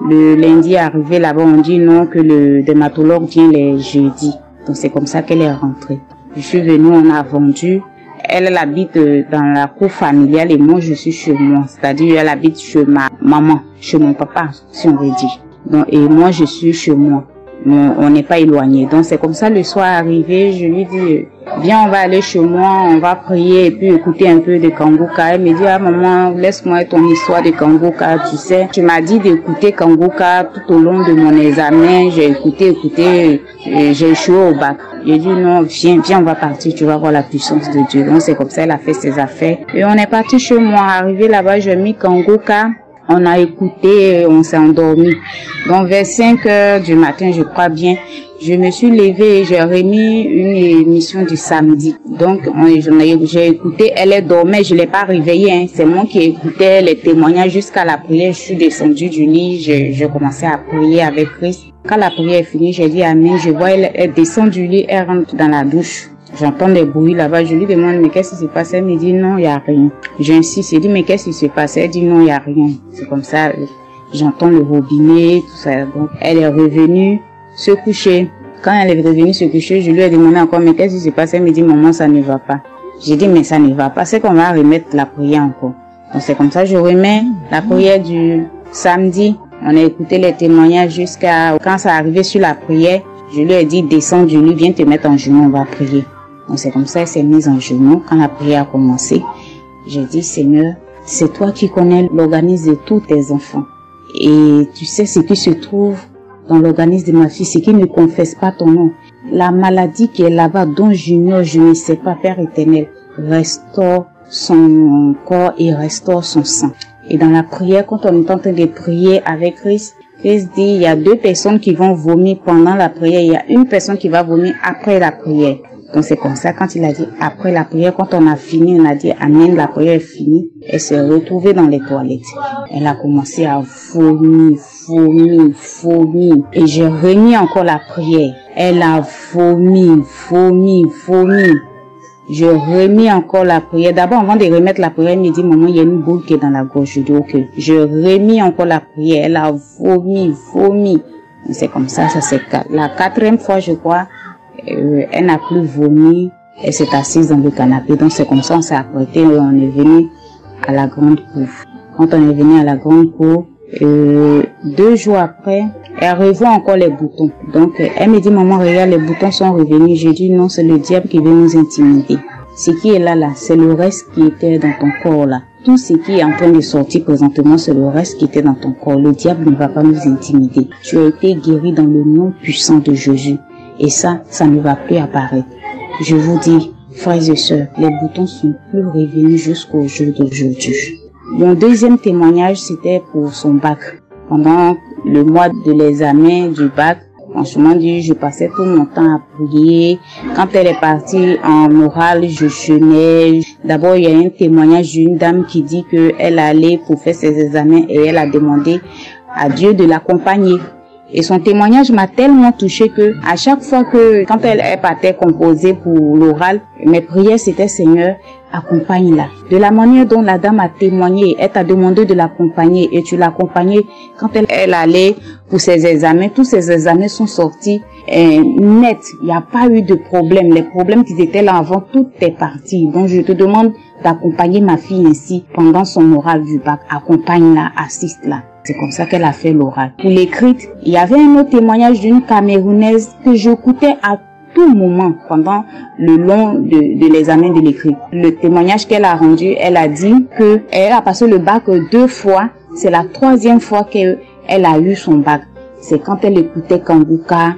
[SPEAKER 10] Le lundi arrivé là-bas, on dit non, que le dermatologue vient les jeudis. Donc, c'est comme ça qu'elle est rentrée. Je suis venue, on a vendu. Elle habite dans la cour familiale et moi je suis chez moi. C'est-à-dire elle habite chez ma maman, chez mon papa, si on veut dire. Donc, et moi je suis chez moi. On n'est pas éloigné. Donc c'est comme ça le soir arrivé, je lui dis viens on va aller chez moi, on va prier et puis écouter un peu de Kanguka. Elle me dit ah maman laisse-moi ton histoire de Kanguka, tu sais. Tu m'as dit d'écouter Kanguka tout au long de mon examen. J'ai écouté, j'ai échoué au bac. J'ai dit non, viens, on va partir, tu vas voir la puissance de Dieu. Donc c'est comme ça, elle a fait ses affaires. Et on est parti chez moi, arrivé là-bas, j'ai mis Kanguka, on a écouté, on s'est endormi. Donc vers 5 heures du matin, je crois bien, je me suis levée et j'ai remis une émission du samedi. Donc j'ai écouté, elle dormait, je l'ai pas réveillée, hein. C'est moi qui écoutais les témoignages jusqu'à la prière. Je suis descendue du lit, j'ai commencé à prier avec Christ. Quand la prière est finie, j'ai dit amen. Je vois elle descend du lit, elle rentre dans la douche. J'entends des bruits là-bas. Je lui demande mais qu'est-ce qui se passe? Elle me dit non, il y a rien. J'insiste, je dis mais qu'est-ce qui se passe? Elle dit non, il y a rien. C'est comme ça. J'entends le robinet, tout ça. Donc elle est revenue se coucher. Quand elle est revenue se coucher, je lui ai demandé encore mais qu'est-ce qui se passe? Elle me dit maman, ça ne va pas. J'ai dit mais ça ne va pas. C'est qu'on va remettre la prière encore. Donc c'est comme ça, je remets la prière du samedi. On a écouté les témoignages jusqu'à quand ça arrivait sur la prière. Je lui ai dit, descends du lit, viens te mettre en genoux, on va prier. Donc c'est comme ça, elle s'est mise en genoux. Quand la prière a commencé, j'ai dit, Seigneur, c'est toi qui connais l'organisme de tous tes enfants. Et tu sais ce qui se trouve dans l'organisme de ma fille, ce qui ne confesse pas ton nom. La maladie qui est là-bas, dont j'ignore, je ne sais pas, Père éternel, restaure son corps et restaure son sang. Et dans la prière, quand on est en train de prier avec Christ, Christ dit, il y a 2 personnes qui vont vomir pendant la prière, il y a une personne qui va vomir après la prière. Donc c'est comme ça, quand il a dit après la prière, quand on a fini, on a dit amen, la prière est finie, elle s'est retrouvée dans les toilettes. Elle a commencé à vomir. Et j'ai remis encore la prière. Elle a vomi. Je remis encore la prière. D'abord, avant de remettre la prière, elle me dit, maman, il y a une boule qui est dans la gorge. Je dis, ok. Je remis encore la prière. Elle a vomi. C'est comme ça, c'est la 4e fois, je crois. Elle n'a plus vomi. Elle s'est assise dans le canapé. Donc, c'est comme ça, on s'est apprêté et on est venu à la grande cour. Quand on est venu à la grande cour, 2 jours après, elle revoit encore les boutons. Donc, elle me dit, maman, regarde, les boutons sont revenus. Je dis, non, c'est le diable qui veut nous intimider. Ce qui est là, c'est le reste qui était dans ton corps, là. Tout ce qui est en train de sortir présentement, c'est le reste qui était dans ton corps. Le diable ne va pas nous intimider. Tu as été guéri dans le nom puissant de Jésus. Et ça ne va plus apparaître. Je vous dis, frères et sœurs, les boutons sont plus revenus jusqu'au jour d'aujourd'hui. Mon deuxième témoignage, c'était pour son bac. Pendant le mois de l'examen du bac, franchement dit, je passais tout mon temps à prier. Quand elle est partie en oral, je jeûnais. D'abord, il y a un témoignage d'une dame qui dit qu'elle allait pour faire ses examens et elle a demandé à Dieu de l'accompagner. Et son témoignage m'a tellement touché que à chaque fois que, quand elle partait composer pour l'oral, mes prières c'était Seigneur, accompagne-la. De la manière dont la dame a témoigné, elle t'a demandé de l'accompagner et tu l'as accompagnée quand elle allait pour ses examens. Tous ses examens sont sortis net. Il n'y a pas eu de problème. Les problèmes qui étaient là avant, tout est parti. Donc je te demande d'accompagner ma fille ainsi pendant son oral du bac. Accompagne-la, assiste-la. C'est comme ça qu'elle a fait l'oral. Pour l'écrite, il y avait un autre témoignage d'une Camerounaise que j'écoutais à tout moment pendant le long de l'examen de l'écrit. Le témoignage qu'elle a rendu, elle a dit que elle a passé le bac 2 fois. C'est la 3e fois qu'elle a eu son bac. C'est quand elle écoutait Kanguka,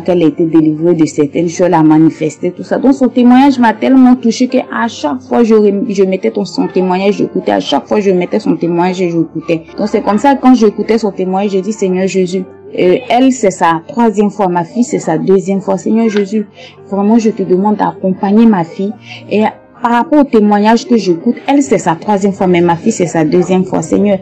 [SPEAKER 10] qu'elle a été délivrée de certaines choses, elle a manifesté tout ça. Donc son témoignage m'a tellement touché qu'à chaque fois je mettais son témoignage, j'écoutais. À chaque fois je mettais son témoignage et j'écoutais. Donc c'est comme ça que quand j'écoutais son témoignage, je dis Seigneur Jésus, elle c'est sa 3e fois, ma fille c'est sa 2e fois. Seigneur Jésus, vraiment je te demande d'accompagner ma fille. Et par rapport au témoignage que j'écoute, elle c'est sa 3e fois, mais ma fille c'est sa 2e fois. Seigneur,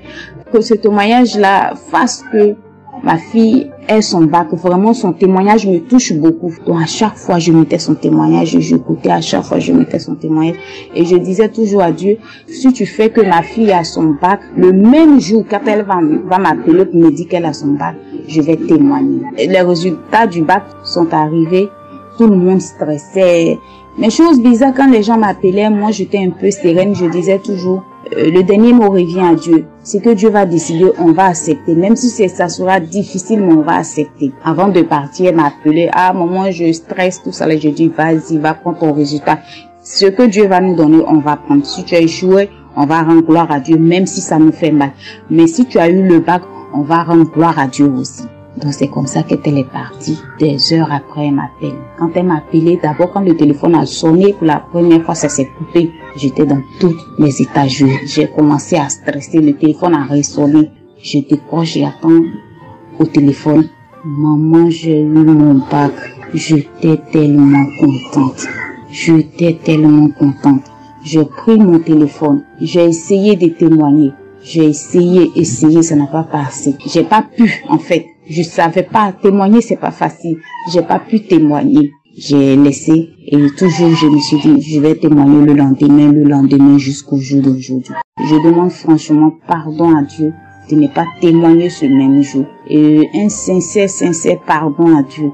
[SPEAKER 10] que ce témoignage-là fasse que ma fille ait son bac. Vraiment, son témoignage me touche beaucoup. Donc, à chaque fois, je mettais son témoignage et j'écoutais. À chaque fois, je mettais son témoignage. Et je disais toujours à Dieu, si tu fais que ma fille a son bac, le même jour, quand elle va m'appeler pour me dire qu'elle a son bac, je vais témoigner. Et les résultats du bac sont arrivés. Tout le monde stressait. Mais chose bizarre, quand les gens m'appelaient, moi, j'étais un peu sereine. Je disais toujours, le dernier mot revient à Dieu. C'est que Dieu va décider, on va accepter. Même si ça sera difficile, mais on va accepter. Avant de partir, elle m'a appelé. Ah, maman, je stresse, tout ça. Là, je dis, vas-y, va prendre ton résultat. Ce que Dieu va nous donner, on va prendre. Si tu as échoué, on va rendre gloire à Dieu, même si ça nous fait mal. Mais si tu as eu le bac, on va rendre gloire à Dieu aussi. Donc c'est comme ça qu'elle est partie. Des heures après, elle m'appelle. Quand elle m'a appelé, d'abord quand le téléphone a sonné pour la première fois, ça s'est coupé. J'étais dans tous mes états. J'ai commencé à stresser. Le téléphone a résonné. Je décroche, j'attends au téléphone. Maman, j'ai eu mon bac. J'étais tellement contente. J'étais tellement contente. J'ai pris mon téléphone. J'ai essayé de témoigner. J'ai essayé, ça n'a pas passé. J'ai pas pu, en fait. Je savais pas témoigner, c'est pas facile. J'ai pas pu témoigner. J'ai laissé et toujours je me suis dit, je vais témoigner le lendemain jusqu'au jour d'aujourd'hui. Je demande franchement pardon à Dieu de ne pas témoigner ce même jour. Et un sincère pardon à Dieu.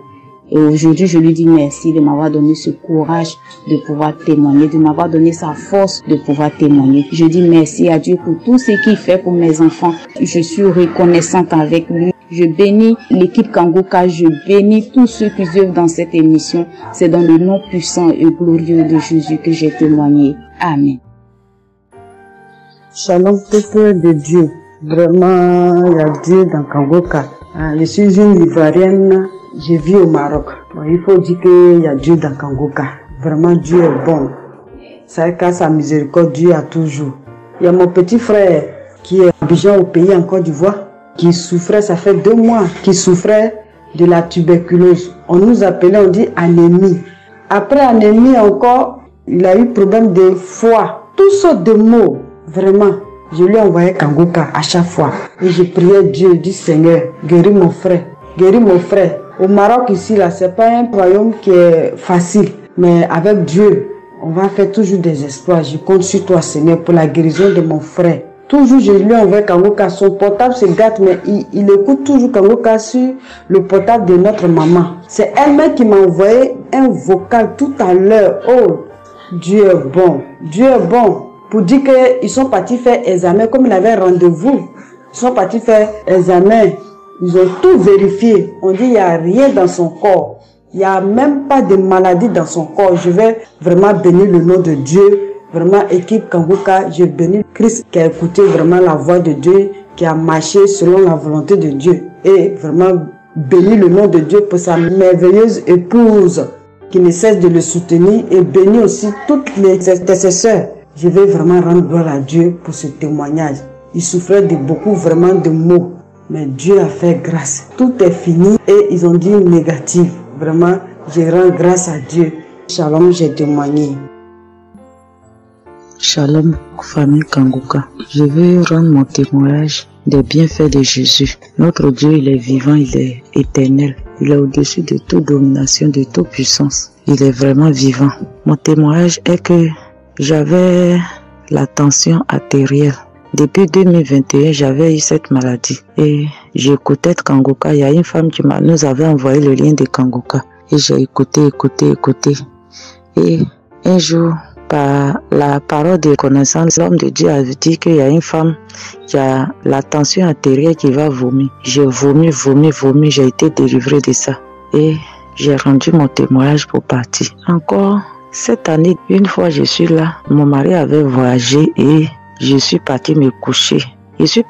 [SPEAKER 10] Et aujourd'hui, je lui dis merci de m'avoir donné ce courage de pouvoir témoigner, de m'avoir donné sa force de pouvoir témoigner. Je dis merci à Dieu pour tout ce qu'il fait pour mes enfants. Je suis reconnaissante avec lui. Je bénis l'équipe Kanguka, je bénis tous ceux qui œuvrent dans cette émission. C'est dans le nom puissant et glorieux de Jésus que j'ai témoigné. Amen.
[SPEAKER 9] Shalom, peuple de Dieu. Vraiment, il y a Dieu dans Kanguka. Je suis une Ivoirienne. Je vis au Maroc. Bon, il faut dire qu'il y a Dieu dans Kanguka. Vraiment, Dieu est bon. C'est qu'à sa miséricorde, Dieu a toujours. Il y a mon petit frère qui est à Abidjan au pays en Côte d'Ivoire, qui souffrait, ça fait 2 mois, qui souffrait de la tuberculose. On nous appelait, on dit anémie. Après anémie encore, il a eu problème de foie. Toutes sortes de mots, vraiment. Je lui envoyais Kanguka à chaque fois. Et je priais Dieu, je dis Seigneur, guéris mon frère. Guéris mon frère. Au Maroc ici, là, c'est pas un royaume qui est facile. Mais avec Dieu, on va faire toujours des exploits. Je compte sur toi, Seigneur, pour la guérison de mon frère. Toujours, je lui envoie Kanguka. Son portable se gâte, mais il écoute toujours Kanguka sur le portable de notre maman. C'est elle-même qui m'a envoyé un vocal tout à l'heure. Oh, Dieu est bon. Dieu est bon. Pour dire qu'ils sont partis faire examen, comme il avait rendez-vous. Ils sont partis faire examen. Ils ont tout vérifié. On dit il n'y a rien dans son corps. Il n'y a même pas de maladie dans son corps. Je vais vraiment bénir le nom de Dieu. Vraiment, équipe Kanguka, je bénis Christ qui a écouté vraiment la voix de Dieu, qui a marché selon la volonté de Dieu. Et vraiment, bénis le nom de Dieu pour sa merveilleuse épouse qui ne cesse de le soutenir. Et bénis aussi toutes les intercesseurs. Je vais vraiment rendre gloire à Dieu pour ce témoignage. Il souffrait de beaucoup vraiment de maux. Mais Dieu a fait grâce. Tout est fini et ils ont dit négatif. Vraiment, je rends grâce à Dieu. Shalom, j'ai témoigné.
[SPEAKER 11] Shalom, famille Kanguka. Je vais rendre mon témoignage
[SPEAKER 9] des bienfaits de Jésus. Notre Dieu, il est vivant, il est éternel. Il est au-dessus de toute domination, de toute puissance. Il est vraiment vivant. Mon témoignage est que j'avais la tension artérielle. Depuis 2021, j'avais eu cette maladie. Et j'écoutais Kangoka. Il y a une femme qui nous avait envoyé le lien de Kangoka. Et j'ai écouté. Et un jour, par la parole de connaissance, l'homme de Dieu a dit qu'il y a une femme qui a la tension artérielle qui va vomir. J'ai vomi, j'ai été délivrée de ça. Et j'ai rendu mon témoignage pour partir. Encore cette année, une fois je suis là, mon mari avait voyagé et je suis partie me coucher. Je suis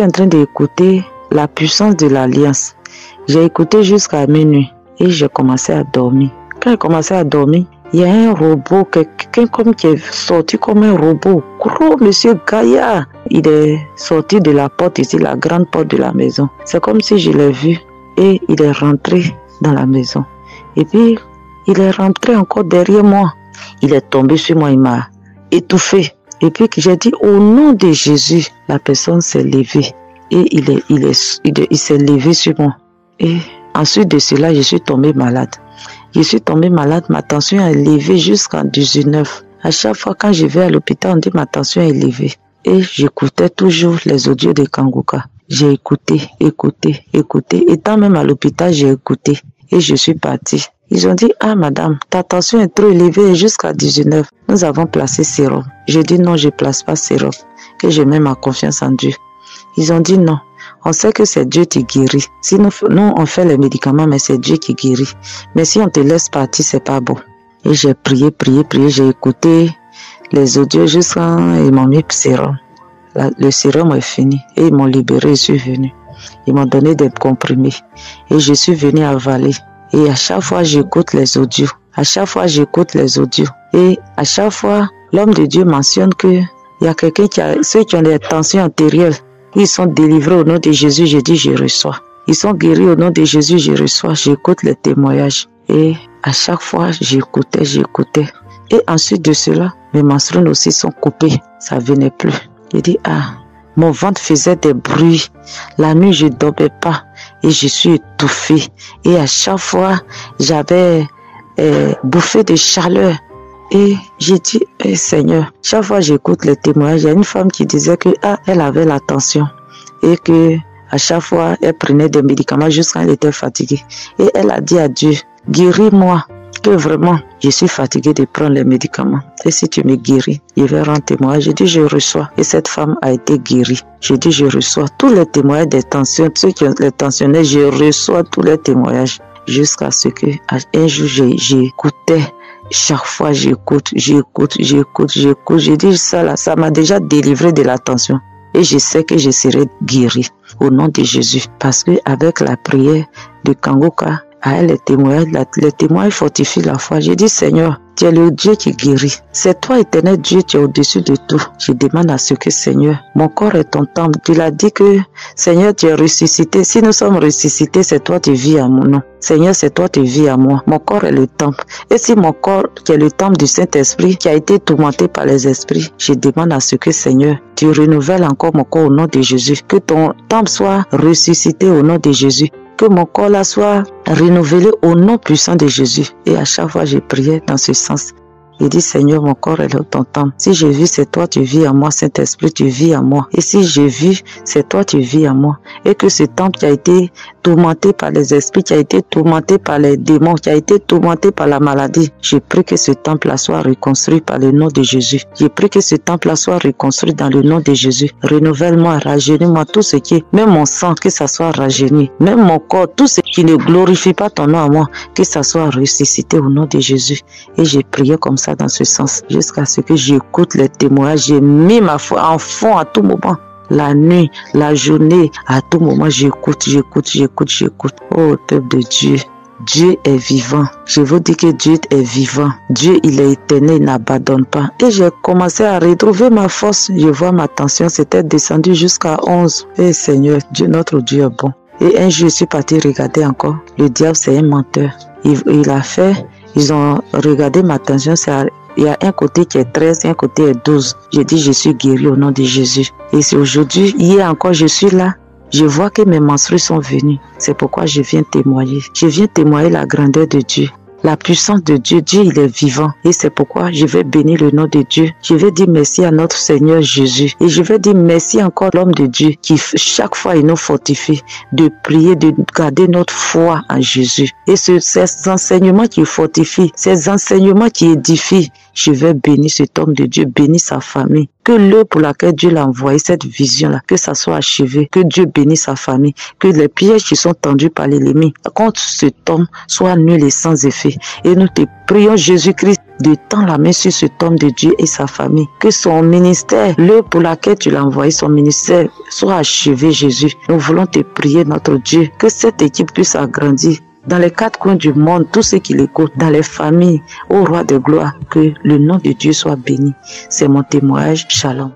[SPEAKER 9] en train d'écouter la puissance de l'alliance. J'ai écouté jusqu'à minuit et j'ai commencé à dormir. Quand j'ai commencé à dormir, il y a un robot, quelqu'un comme qui est sorti comme un robot. Gros monsieur Gaillard. Il est sorti de la porte ici, la grande porte de la maison. C'est comme si je l'ai vu et il est rentré dans la maison. Et puis, il est rentré encore derrière moi. Il est tombé sur moi, il m'a étouffé. Et puis j'ai dit au nom de Jésus, la personne s'est levée. Et il s'est levé sur moi. Et ensuite de cela, je suis tombée malade. Ma tension est élevée jusqu'en 19. À chaque fois quand je vais à l'hôpital, on dit ma tension est élevée. Et j'écoutais toujours les audios de Kangoka. J'ai écouté. Étant même à l'hôpital, j'ai écouté. Et je suis partie. Ils ont dit, ah madame, ta tension est trop élevée jusqu'à 19. Nous avons placé sérum. Je dis non, je ne place pas sérum. Que je mets ma confiance en Dieu. Ils ont dit non. On sait que c'est Dieu qui guérit. Si nous on fait les médicaments, mais c'est Dieu qui guérit. Mais si on te laisse partir, c'est pas bon. Et j'ai prié. J'ai écouté les audios jusqu'à ils m'ont mis sérum. Le sérum est fini. Et ils m'ont libéré, je suis venu. Ils m'ont donné des comprimés. Et je suis venu avaler. Et à chaque fois, j'écoute les audios. Et à chaque fois, l'homme de Dieu mentionne que il y a quelqu'un ceux qui ont des tensions artérielles, ils sont délivrés au nom de Jésus, je dis, je reçois. Ils sont guéris au nom de Jésus, je reçois. J'écoute les témoignages. Et à chaque fois, j'écoutais. Et ensuite de cela, mes menstrues aussi sont coupées. Ça venait plus. Je dis, mon ventre faisait des bruits. La nuit, je ne dormais pas. Et je suis étouffée. Et à chaque fois, j'avais bouffé de chaleur. Et j'ai dit, Seigneur, chaque fois j'écoute les témoignages, il y a une femme qui disait que elle avait la tension et que à chaque fois elle prenait des médicaments jusqu'à elle était fatiguée. Et elle a dit à Dieu, guéris-moi, que vraiment je suis fatiguée de prendre les médicaments. Et si tu me guéris, je vais rendre témoignage. J'ai dit, je reçois. Et cette femme a été guérie. J'ai dit, je reçois tous les témoignages des tensions, ceux qui ont les tensionnaires, je reçois tous les témoignages. Jusqu'à ce que un jour j'écoutais. Chaque fois j'écoute. J'ai dit ça là, ça m'a déjà délivré de la tension. Et je sais que je serai guéri au nom de Jésus. Parce que avec la prière de Kangoka, à elle, les témoins fortifient la foi. J'ai dit, Seigneur, tu es le Dieu qui guérit. C'est toi, éternel Dieu, tu es au-dessus de tout. Je demande à ce que, Seigneur, mon corps est ton temple. Tu l'as dit que, Seigneur, tu es ressuscité. Si nous sommes ressuscités, c'est toi qui vis à mon nom. Seigneur, c'est toi qui vis à moi. Mon corps est le temple. Et si mon corps, qui est le temple du Saint-Esprit, qui a été tourmenté par les esprits, je demande à ce que, Seigneur, tu renouvelles encore mon corps au nom de Jésus. Que ton temple soit ressuscité au nom de Jésus. Que mon corps là soit renouvelé au nom puissant de Jésus. Et à chaque fois, j'ai prié dans ce sens. J'ai dit, Seigneur, mon corps est ton temple. Si je vis, c'est toi, tu vis à moi. Saint-Esprit, tu vis à moi. Et si je vis, c'est toi, tu vis à moi. Et que ce temple qui a été tourmenté par les esprits, qui a été tourmenté par les démons, qui a été tourmenté par la maladie, je prie que ce temple-là soit reconstruit par le nom de Jésus. Je prie que ce temple-là soit reconstruit dans le nom de Jésus. Renouvelle-moi, rajeunis-moi tout ce qui est, même mon sang, que ça soit rajeuni. Même mon corps, tout ce qui ne glorifie pas ton nom à moi, que ça soit ressuscité au nom de Jésus. Et j'ai prié comme ça dans ce sens, jusqu'à ce que j'écoute les témoignages. J'ai mis ma foi en fond à tout moment. La nuit, la journée, à tout moment, j'écoute. Oh, peuple de Dieu. Dieu est vivant. Je vous dis que Dieu est vivant. Dieu, il est éternel, il n'abandonne pas. Et j'ai commencé à retrouver ma force. Je vois ma tension, c'était descendu jusqu'à 11. Et Seigneur, Dieu, notre Dieu est bon. Et un jour, je suis parti regarder encore. Le diable, c'est un menteur. Il a fait, ils ont regardé ma tension, c'est Il y a un côté qui est 13, un côté est 12. J'ai dit, je suis guérie au nom de Jésus. Et c'est aujourd'hui, hier encore, je suis là. Je vois que mes menstrues sont venues. C'est pourquoi je viens témoigner. Je viens témoigner la grandeur de Dieu. La puissance de Dieu, Dieu il est vivant et c'est pourquoi je vais bénir le nom de Dieu. Je vais dire merci à notre Seigneur Jésus et je vais dire merci encore à l'homme de Dieu qui chaque fois il nous fortifie de prier, de garder notre foi en Jésus. Et ces enseignements qui fortifient, ces enseignements qui édifient, je vais bénir cet homme de Dieu, bénir sa famille. Que l'heure pour laquelle Dieu l'a envoyé, cette vision-là, que ça soit achevé, que Dieu bénisse sa famille, que les pièges qui sont tendus par l'ennemi contre cet homme soient nuls et sans effet. Et nous te prions, Jésus-Christ, de tendre la main sur cet homme de Dieu et sa famille. Que son ministère, l'heure pour laquelle tu l'as envoyé, son ministère soit achevé, Jésus. Nous voulons te prier, notre Dieu, que cette équipe puisse agrandir. Dans les 4 coins du monde, tous ceux qui l'écoutent, dans les familles, au roi de gloire, que le nom de Dieu soit béni. C'est mon témoignage. Shalom.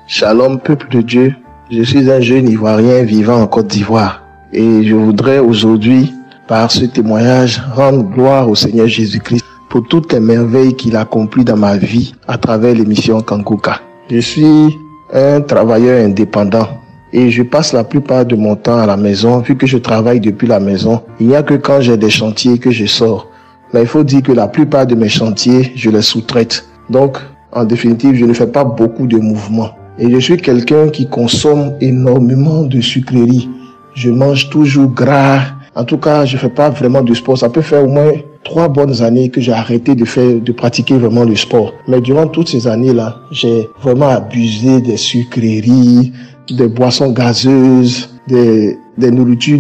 [SPEAKER 11] Shalom, peuple de Dieu. Je suis un jeune Ivoirien vivant en Côte d'Ivoire. Et je voudrais aujourd'hui, par ce témoignage, rendre gloire au Seigneur Jésus-Christ pour toutes les merveilles qu'il a accomplies dans ma vie à travers l'émission Kanguka. Je suis un travailleur indépendant. Et je passe la plupart de mon temps à la maison, vu que je travaille depuis la maison. Il n'y a que quand j'ai des chantiers que je sors. Mais il faut dire que la plupart de mes chantiers, je les sous-traite. Donc, en définitive, je ne fais pas beaucoup de mouvements. Et je suis quelqu'un qui consomme énormément de sucreries. Je mange toujours gras. En tout cas, je fais pas vraiment de sport. Ça peut faire au moins 3 bonnes années que j'ai arrêté de pratiquer vraiment le sport. Mais durant toutes ces années-là, j'ai vraiment abusé des sucreries, des boissons gazeuses, des nourritures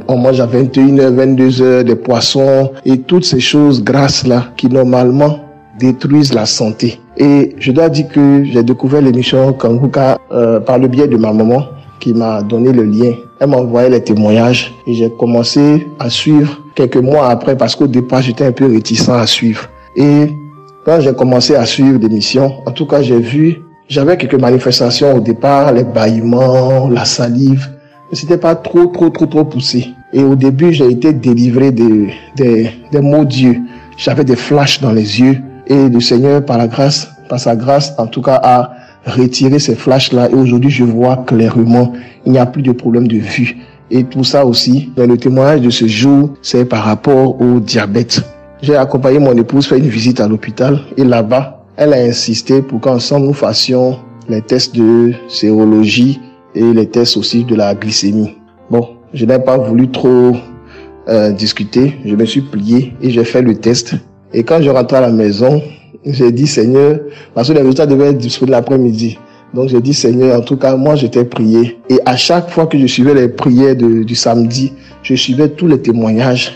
[SPEAKER 11] on mange à 21h, 22h, des poissons et toutes ces choses grasses-là qui normalement détruisent la santé. Et je dois dire que j'ai découvert l'émission Kanguka par le biais de ma maman qui m'a donné le lien. Elle m'a envoyé les témoignages et j'ai commencé à suivre quelques mois après parce qu'au départ j'étais un peu réticent à suivre. Et quand j'ai commencé à suivre l'émission, en tout cas j'avais quelques manifestations au départ, les bâillements, la salive, mais c'était pas trop poussé. Et au début, j'ai été délivré des maux d'yeux. J'avais des flashs dans les yeux et le Seigneur, par sa grâce, en tout cas, a retiré ces flashs-là et aujourd'hui, je vois clairement, il n'y a plus de problème de vue. Et tout ça aussi, dans le témoignage de ce jour, c'est par rapport au diabète. J'ai accompagné mon épouse faire une visite à l'hôpital et là-bas, elle a insisté pour qu'ensemble nous fassions les tests de sérologie et les tests aussi de la glycémie. Bon, je n'ai pas voulu trop discuter, je me suis plié et j'ai fait le test. Et quand je rentrais à la maison, j'ai dit Seigneur, parce que les résultats devaient être disponibles l'après-midi. Donc j'ai dit Seigneur, en tout cas moi j'étais prié. Et à chaque fois que je suivais les prières du samedi, je suivais tous les témoignages.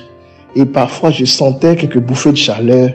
[SPEAKER 11] Et parfois je sentais quelques bouffées de chaleur.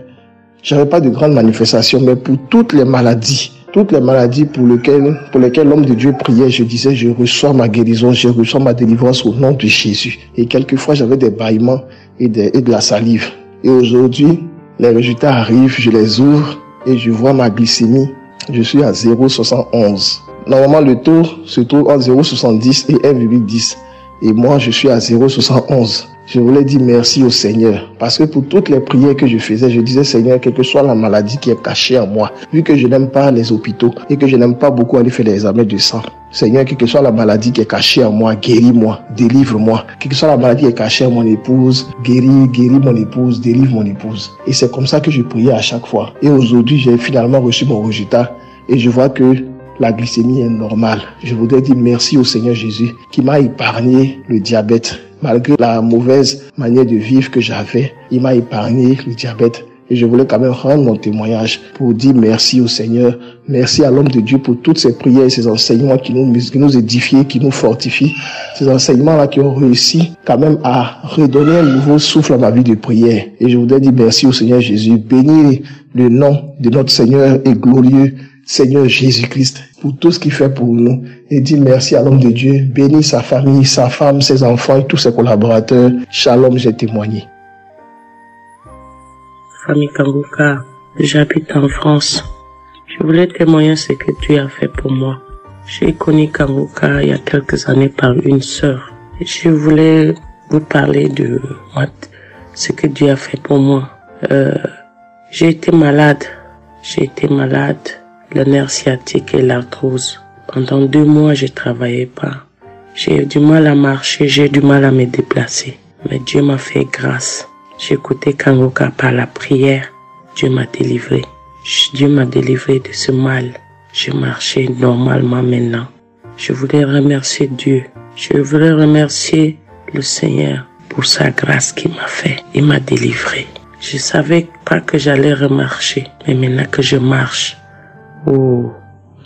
[SPEAKER 11] J'avais pas de grandes manifestations, mais pour toutes les maladies pour lesquelles l'homme de Dieu priait, je disais, je reçois ma guérison, je reçois ma délivrance au nom de Jésus. Et quelquefois, j'avais des bâillements et de la salive. Et aujourd'hui, les résultats arrivent, je les ouvre et je vois ma glycémie. Je suis à 0,71. Normalement, le taux se trouve entre 0,70 et 1,10. Et moi, je suis à 0,71. Je voulais dire merci au Seigneur. Parce que pour toutes les prières que je faisais, je disais Seigneur, quelle que soit la maladie qui est cachée en moi, vu que je n'aime pas les hôpitaux et que je n'aime pas beaucoup aller faire des examens de sang. Seigneur, quelle que soit la maladie qui est cachée en moi, guéris-moi, délivre-moi. Quelle que soit la maladie qui est cachée en mon épouse, guéris mon épouse, délivre mon épouse. Et c'est comme ça que je priais à chaque fois. Et aujourd'hui, j'ai finalement reçu mon résultat et je vois que la glycémie est normale. Je voudrais dire merci au Seigneur Jésus qui m'a épargné le diabète. Malgré la mauvaise manière de vivre que j'avais, il m'a épargné le diabète. Et je voulais quand même rendre mon témoignage pour dire merci au Seigneur. Merci à l'homme de Dieu pour toutes ces prières et ces enseignements qui nous édifient, qui nous fortifient. Ces enseignements-là qui ont réussi quand même à redonner un nouveau souffle à ma vie de prière. Et je voudrais dire merci au Seigneur Jésus. Bénir le nom de notre Seigneur et glorieux Seigneur Jésus-Christ pour tout ce qu'il fait pour nous et dit merci à l'homme de Dieu, bénis sa famille, sa femme, ses enfants et tous ses collaborateurs. Shalom, j'ai témoigné.
[SPEAKER 12] Famille Kanguka, j'habite en France. Je voulais témoigner ce que Dieu a fait pour moi. J'ai connu Kanguka il y a quelques années par une sœur. Et je voulais vous parler de ce que Dieu a fait pour moi. J'ai été malade. Le nerf sciatique et l'arthrose. Pendant 2 mois, je travaillais pas. J'ai eu du mal à marcher, j'ai eu du mal à me déplacer. Mais Dieu m'a fait grâce. J'ai écouté Kangoka par la prière. Dieu m'a délivré. Dieu m'a délivré de ce mal. Je marchais normalement maintenant. Je voulais remercier Dieu. Je voulais remercier le Seigneur pour sa grâce qu'il m'a fait. Il m'a délivré. Je savais pas que j'allais remarcher. Mais maintenant que je marche, oh,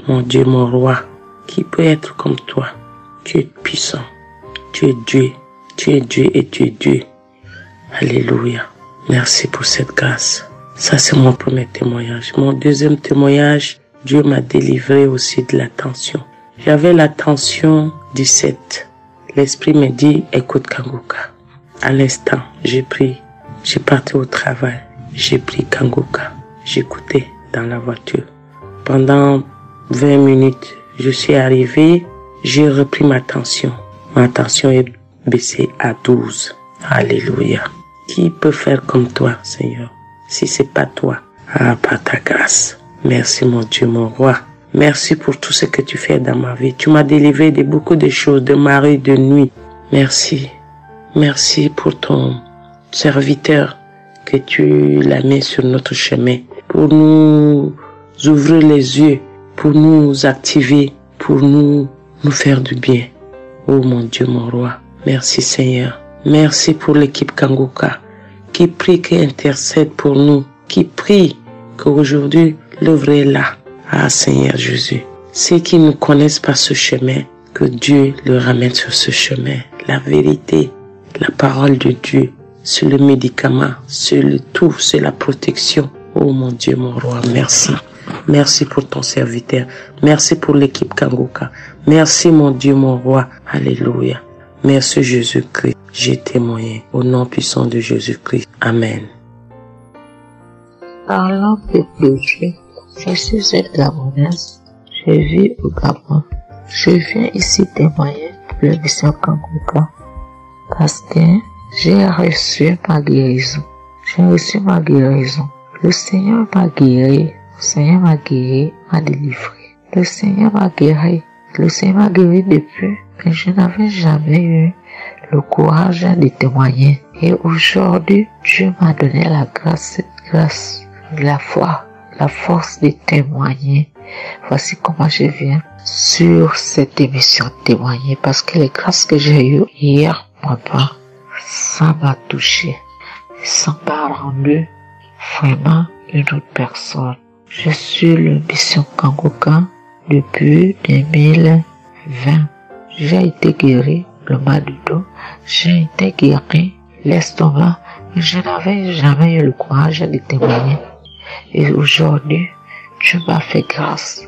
[SPEAKER 12] mon Dieu, mon roi, qui peut être comme toi? Tu es puissant. Tu es Dieu. Tu es Dieu et tu es Dieu. Alléluia. Merci pour cette grâce. Ça, c'est mon premier témoignage. Mon deuxième témoignage, Dieu m'a délivré aussi de la tension. J'avais la tension 17. L'esprit me dit, écoute Kangoka. À l'instant, j'ai parti au travail. J'ai pris Kangoka. J'écoutais dans la voiture. Pendant 20 minutes, je suis arrivé. J'ai repris ma tension. Ma tension est baissée à 12. Alléluia. Qui peut faire comme toi, Seigneur? Si c'est pas toi, par ta grâce. Merci mon Dieu, mon roi. Merci pour tout ce que tu fais dans ma vie. Tu m'as délivré de beaucoup de choses, de marée, de nuit. Merci. Merci pour ton serviteur que tu l'as mis sur notre chemin pour nous ouvrir les yeux, pour nous activer, pour nous faire du bien. Oh mon Dieu, mon roi. Merci Seigneur. Merci pour l'équipe Kangoka qui prie, qui intercède pour nous, qui prie qu'aujourd'hui l'œuvre est là. Ah Seigneur Jésus, ceux qui ne connaissent pas ce chemin, que Dieu le ramène sur ce chemin. La vérité, la parole de Dieu, c'est le médicament, c'est le tout, c'est la protection. Oh mon Dieu, mon roi, merci. Merci pour ton serviteur. Merci pour l'équipe Kangoka. Merci mon Dieu, mon roi. Alléluia. Merci Jésus-Christ. J'ai témoigné au nom puissant de Jésus-Christ. Amen.
[SPEAKER 13] Parlant de Dieu, je suis une Gabonaise. Je vis au Gabon. Je viens ici témoigner pour la mission Kangoka parce que j'ai reçu ma guérison. J'ai reçu ma guérison. Le Seigneur m'a guéri. Le Seigneur m'a guéri, m'a délivré. Le Seigneur m'a guéri. Le Seigneur m'a guéri depuis que je n'avais jamais eu le courage de témoigner. Et aujourd'hui, Dieu m'a donné la grâce, la foi, la force de témoigner. Voici comment je viens sur cette émission témoigner parce que les grâces que j'ai eues hier, papa, ça m'a touché. Ça m'a rendu vraiment une autre personne. Je suis le mission Kangoka depuis 2020. J'ai été guéri le mal du dos, j'ai été guéri l'estomac, mais je n'avais jamais eu le courage de témoigner. Et aujourd'hui, Dieu m'a fait grâce.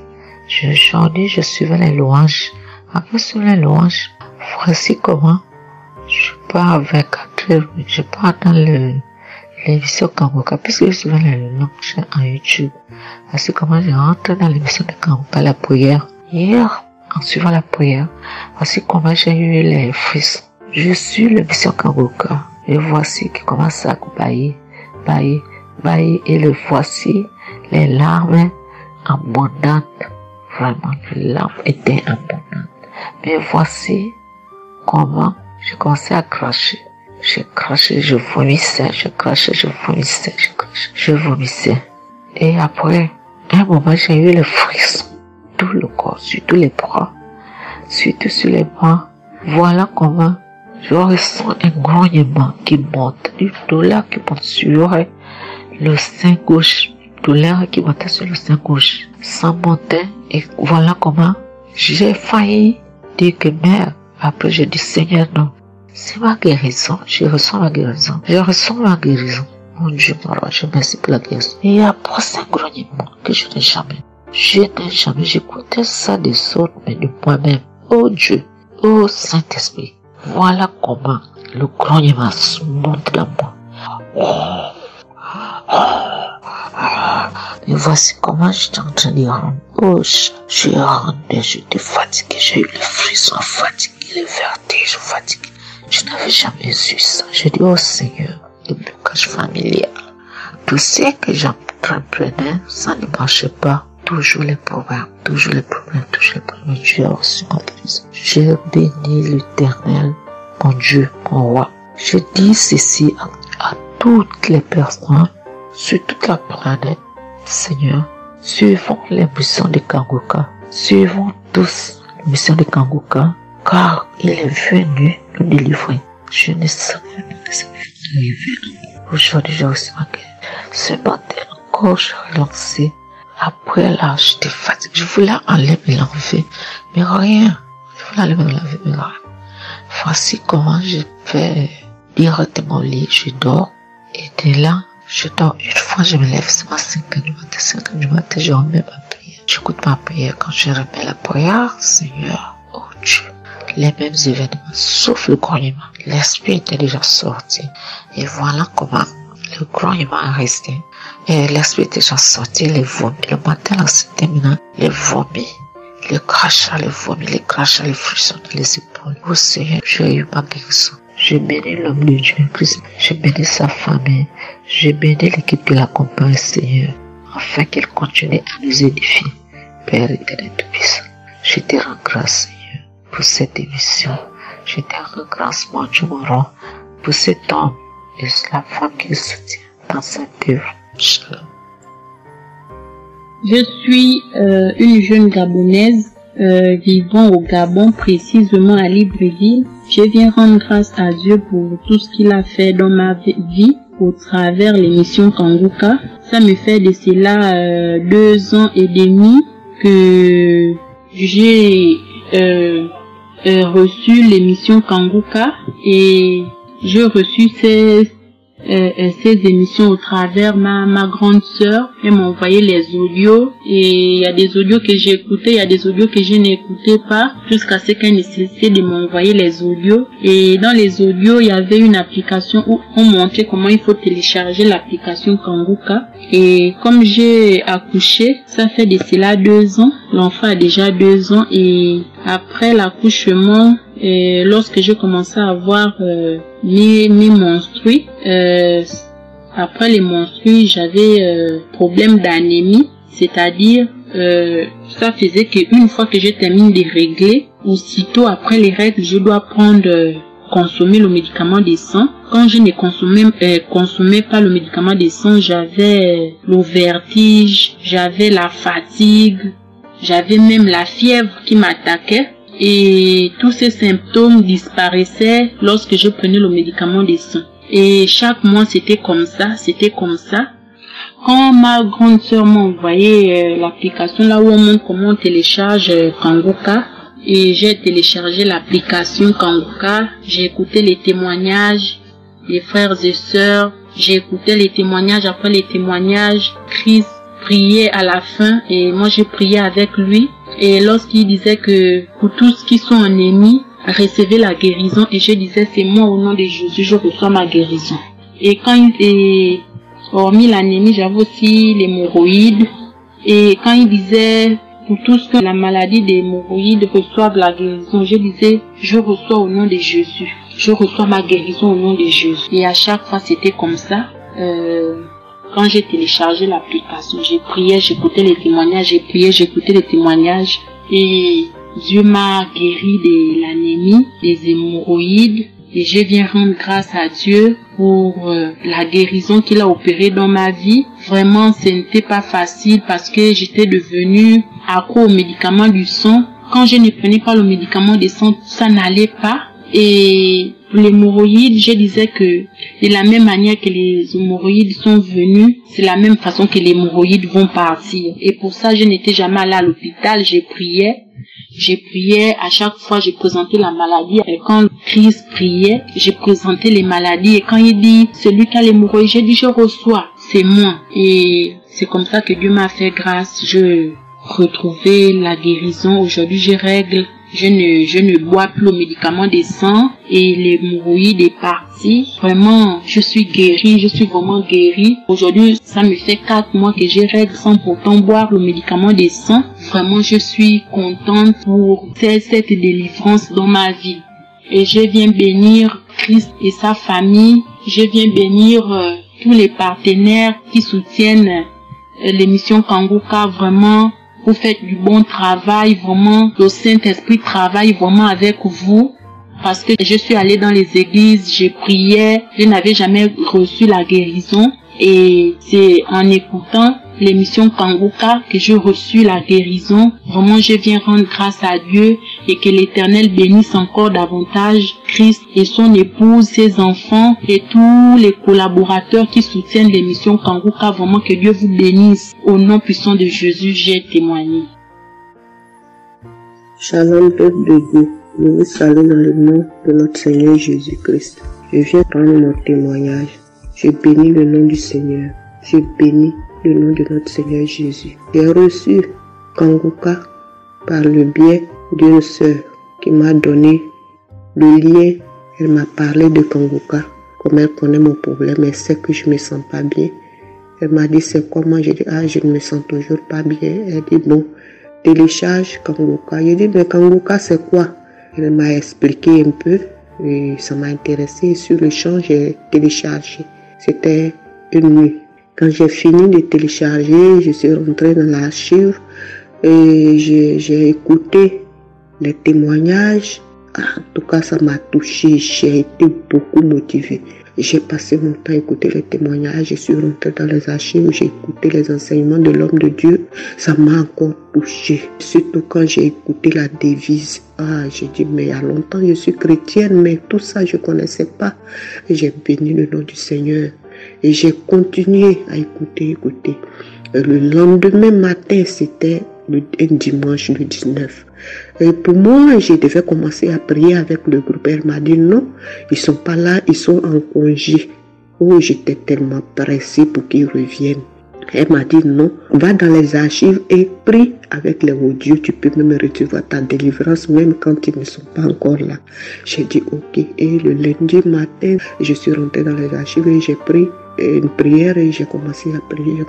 [SPEAKER 13] Aujourd'hui, je suivais les louanges. Après suivre les louanges, voici comment je pars avec 4 heures, je pars dans l'émission Kangoka, puisque je suivais les louanges en YouTube. Voici comment je rentre dans l'émission de Kangoka, la prière. Hier, en suivant la prière, voici comment j'ai eu les frissons. Je suis le mission Kangoka, et voici qui commence à bailler, et le voici, les larmes abondantes. Vraiment, les larmes étaient abondantes. Mais voici comment je commençais à cracher. Je crachais, je vomissais, je crachais, je vomissais, je vomissais. Et après, un moment, j'ai eu le frisson. Tout le corps, sur tous les bras, surtout sur les bras. Voilà comment je ressens un grognement qui monte, une douleur qui monte sur le sein gauche, douleur qui montait sur le sein gauche. Ça montait et voilà comment j'ai failli dire que merde. Après j'ai dit Seigneur non, c'est ma guérison, je ressens ma guérison, Mon Dieu, mon roi, je merci pour la guérison. Et après c'est un grognement que je n'ai jamais. J'écoutais ça des autres, mais de moi-même. Oh Dieu, oh Saint-Esprit, voilà comment le grognement monte dans moi. Et voici comment j'étais en train de rendre. Oh, j'ai rendu, j'étais fatigué, j'ai eu le frisson fatigué, le vertige fatigué. Je n'avais jamais eu ça. J'ai dit, oh Seigneur, le blocage familial, tout ce que entrepreneur, ça ne marchait pas. Toujours les problèmes, toujours les problèmes, toujours les problèmes. Dieu a reçu ma guérison. J'ai béni l'Éternel, mon Dieu, mon roi. Je dis ceci à toutes les personnes sur toute la planète. Seigneur, suivons les missions de Kanguka. Suivons tous les missions de Kanguka, car il est venu nous délivrer. Je ne savais pas que ça allait arriver. Aujourd'hui, j'ai reçu ma guérison. Ce matin encore, j'ai relancé. Après là, j'étais fatiguée. Je voulais aller me l'enlever, mais rien. Je voulais aller me l'enlever, mais rien. Voici comment je fais directement au lit. Je dors. Et de là, je dors. Une fois, je me lève, c'est ma 5h du matin. 5h du matin, je remets ma prière. J'écoute ma prière. Quand je remets la prière, Seigneur, oh Dieu, les mêmes événements, sauf le grognement. L'esprit était déjà sorti. Et voilà comment le grognement est resté. Et l'esprit était déjà sorti, les vomis. Le matin, là, c'était maintenant les vomis. Les crachats, les vomis, les crachats, les frissons dans les épaules. Oh Seigneur, j'ai eu ma guérison. Je bénis l'homme de Dieu, Christ. Je bénis sa famille. Je bénis l'équipe qui l'accompagne, Seigneur. Afin qu'il continue à nous édifier. Père éternel tout-puissant, je te rends grâce, Seigneur, pour cette émission. Je te rends grâce, mon Dieu, mon roi, pour cet homme et la femme qui le soutient dans cette œuvre. Shalom.
[SPEAKER 14] Je suis une jeune Gabonaise vivant au Gabon, précisément à Libreville. Je viens rendre grâce à Dieu pour tout ce qu'il a fait dans ma vie au travers l'émission Kanguka. Ça me fait de cela 2 ans et demi que j'ai reçu l'émission Kanguka et j'ai reçu ces émissions au travers ma grande sœur. Elle m'a envoyé les audios et il y a des audios que j'ai écoutés, il y a des audios que je n'écoutais pas jusqu'à ce qu'elle ne cesse de m'envoyer les audios. Et dans les audios, il y avait une application où on montrait comment il faut télécharger l'application Kanguka. Et comme j'ai accouché, ça fait de cela 2 ans. L'enfant a déjà 2 ans et après l'accouchement, lorsque j'ai commencé à avoir mes menstrues, après les menstrues, j'avais problème d'anémie, c'est-à-dire ça faisait qu'une fois que je termine de régler, aussitôt après les règles, je dois consommer le médicament des sang. Quand je ne consommais pas le médicament des sang, j'avais le vertige, j'avais la fatigue, j'avais même la fièvre qui m'attaquait. Et tous ces symptômes disparaissaient lorsque je prenais le médicament des sang. Et chaque mois, c'était comme ça. Quand ma grande sœur m'a envoyé l'application là où on montre comment on télécharge Kanguka, et j'ai téléchargé l'application Kanguka, j'ai écouté les témoignages des frères et sœurs, j'ai écouté les témoignages, après les témoignages, Christ priait à la fin et moi j'ai prié avec lui. Et lorsqu'il disait que pour tous qui sont ennemis, recevez la guérison, et je disais c'est moi au nom de Jésus, je reçois ma guérison. Et quand hormis l'anémie, j'avais aussi l'hémorroïde. Et quand il disait pour tous que la maladie des hémorroïdes reçoivent la guérison, je disais je reçois au nom de Jésus, je reçois ma guérison au nom de Jésus. Et à chaque fois c'était comme ça. Quand j'ai téléchargé l'application, j'ai prié, j'écoutais les témoignages, j'ai prié, j'écoutais les témoignages et Dieu m'a guéri de l'anémie, des hémorroïdes et je viens rendre grâce à Dieu pour la guérison qu'il a opérée dans ma vie. Vraiment, ce n'était pas facile parce que j'étais devenue accro aux médicaments du sang. Quand je ne prenais pas le médicament du sang, ça n'allait pas. Et pour les hémorroïdes, je disais que de la même manière que les hémorroïdes sont venus, c'est la même façon que les hémorroïdes vont partir. Et pour ça, je n'étais jamais allée à l'hôpital, je priais, à chaque fois je présentais la maladie. Et quand Christ priait, je présentais les maladies. Et quand il dit, celui qui a l'hémorroïde, j'ai dit, je reçois, c'est moi. Et c'est comme ça que Dieu m'a fait grâce. Je retrouvais la guérison. Aujourd'hui, je règle. Je ne bois plus le médicament des sang et l'hémorroïde est parti. Vraiment, je suis guérie, je suis vraiment guérie. Aujourd'hui, ça me fait 4 mois que je règle sans pourtant boire le médicament des sang. Vraiment, je suis contente pour cette délivrance dans ma vie. Et je viens bénir Christ et sa famille. Je viens bénir tous les partenaires qui soutiennent l'émission Kanguka, vraiment, vous faites du bon travail, vraiment, le Saint-Esprit travaille vraiment avec vous. Parce que je suis allée dans les églises, je priais, je n'avais jamais reçu la guérison. Et c'est en écoutant l'émission Kanguka que j'ai reçu la guérison. Vraiment, je viens rendre grâce à Dieu et que l'Éternel bénisse encore davantage Christ et son épouse, ses enfants et tous les collaborateurs qui soutiennent l'émission Kanguka. Vraiment, que Dieu vous bénisse. Au nom puissant de Jésus, j'ai témoigné.
[SPEAKER 12] Shalom, peuple de Dieu. Je vous salue dans le nom de notre Seigneur Jésus-Christ. Je viens prendre mon témoignage. Je bénis le nom du Seigneur. Je bénis le nom de notre Seigneur Jésus. J'ai reçu Kanguka par le biais d'une sœur qui m'a donné le lien. Elle m'a parlé de Kanguka. Comme elle connaît mon problème, elle sait que je me sens pas bien. Elle m'a dit c'est comment. J'ai dit je ne me sens toujours pas bien. Elle dit bon, télécharge Kanguka. J'ai dit mais Kanguka c'est quoi? Elle m'a expliqué un peu et ça m'a intéressé. Sur le champ, j'ai téléchargé. C'était une nuit. Quand j'ai fini de télécharger, je suis rentrée dans l'archive et j'ai écouté les témoignages. En tout cas, ça m'a touché. J'ai été beaucoup motivée. J'ai passé mon temps à écouter les témoignages. Je suis rentrée dans les archives. J'ai écouté les enseignements de l'homme de Dieu. Ça m'a encore touché. Surtout quand j'ai écouté la devise. J'ai dit, mais il y a longtemps, je suis chrétienne, mais tout ça, je ne connaissais pas. Et j'ai béni le nom du Seigneur. Et j'ai continué à écouter. Le lendemain matin, c'était un dimanche, le 19. Et pour moi, je devais commencer à prier avec le groupe. Elle m'a dit non, ils sont pas là, ils sont en congé. Oh, j'étais tellement pressée pour qu'ils reviennent. Elle m'a dit non, va dans les archives et prie avec les audios. Tu peux même recevoir ta délivrance même quand ils ne sont pas encore là. J'ai dit ok. Et le lundi matin, je suis rentrée dans les archives et j'ai pris une prière et j'ai commencé à prier.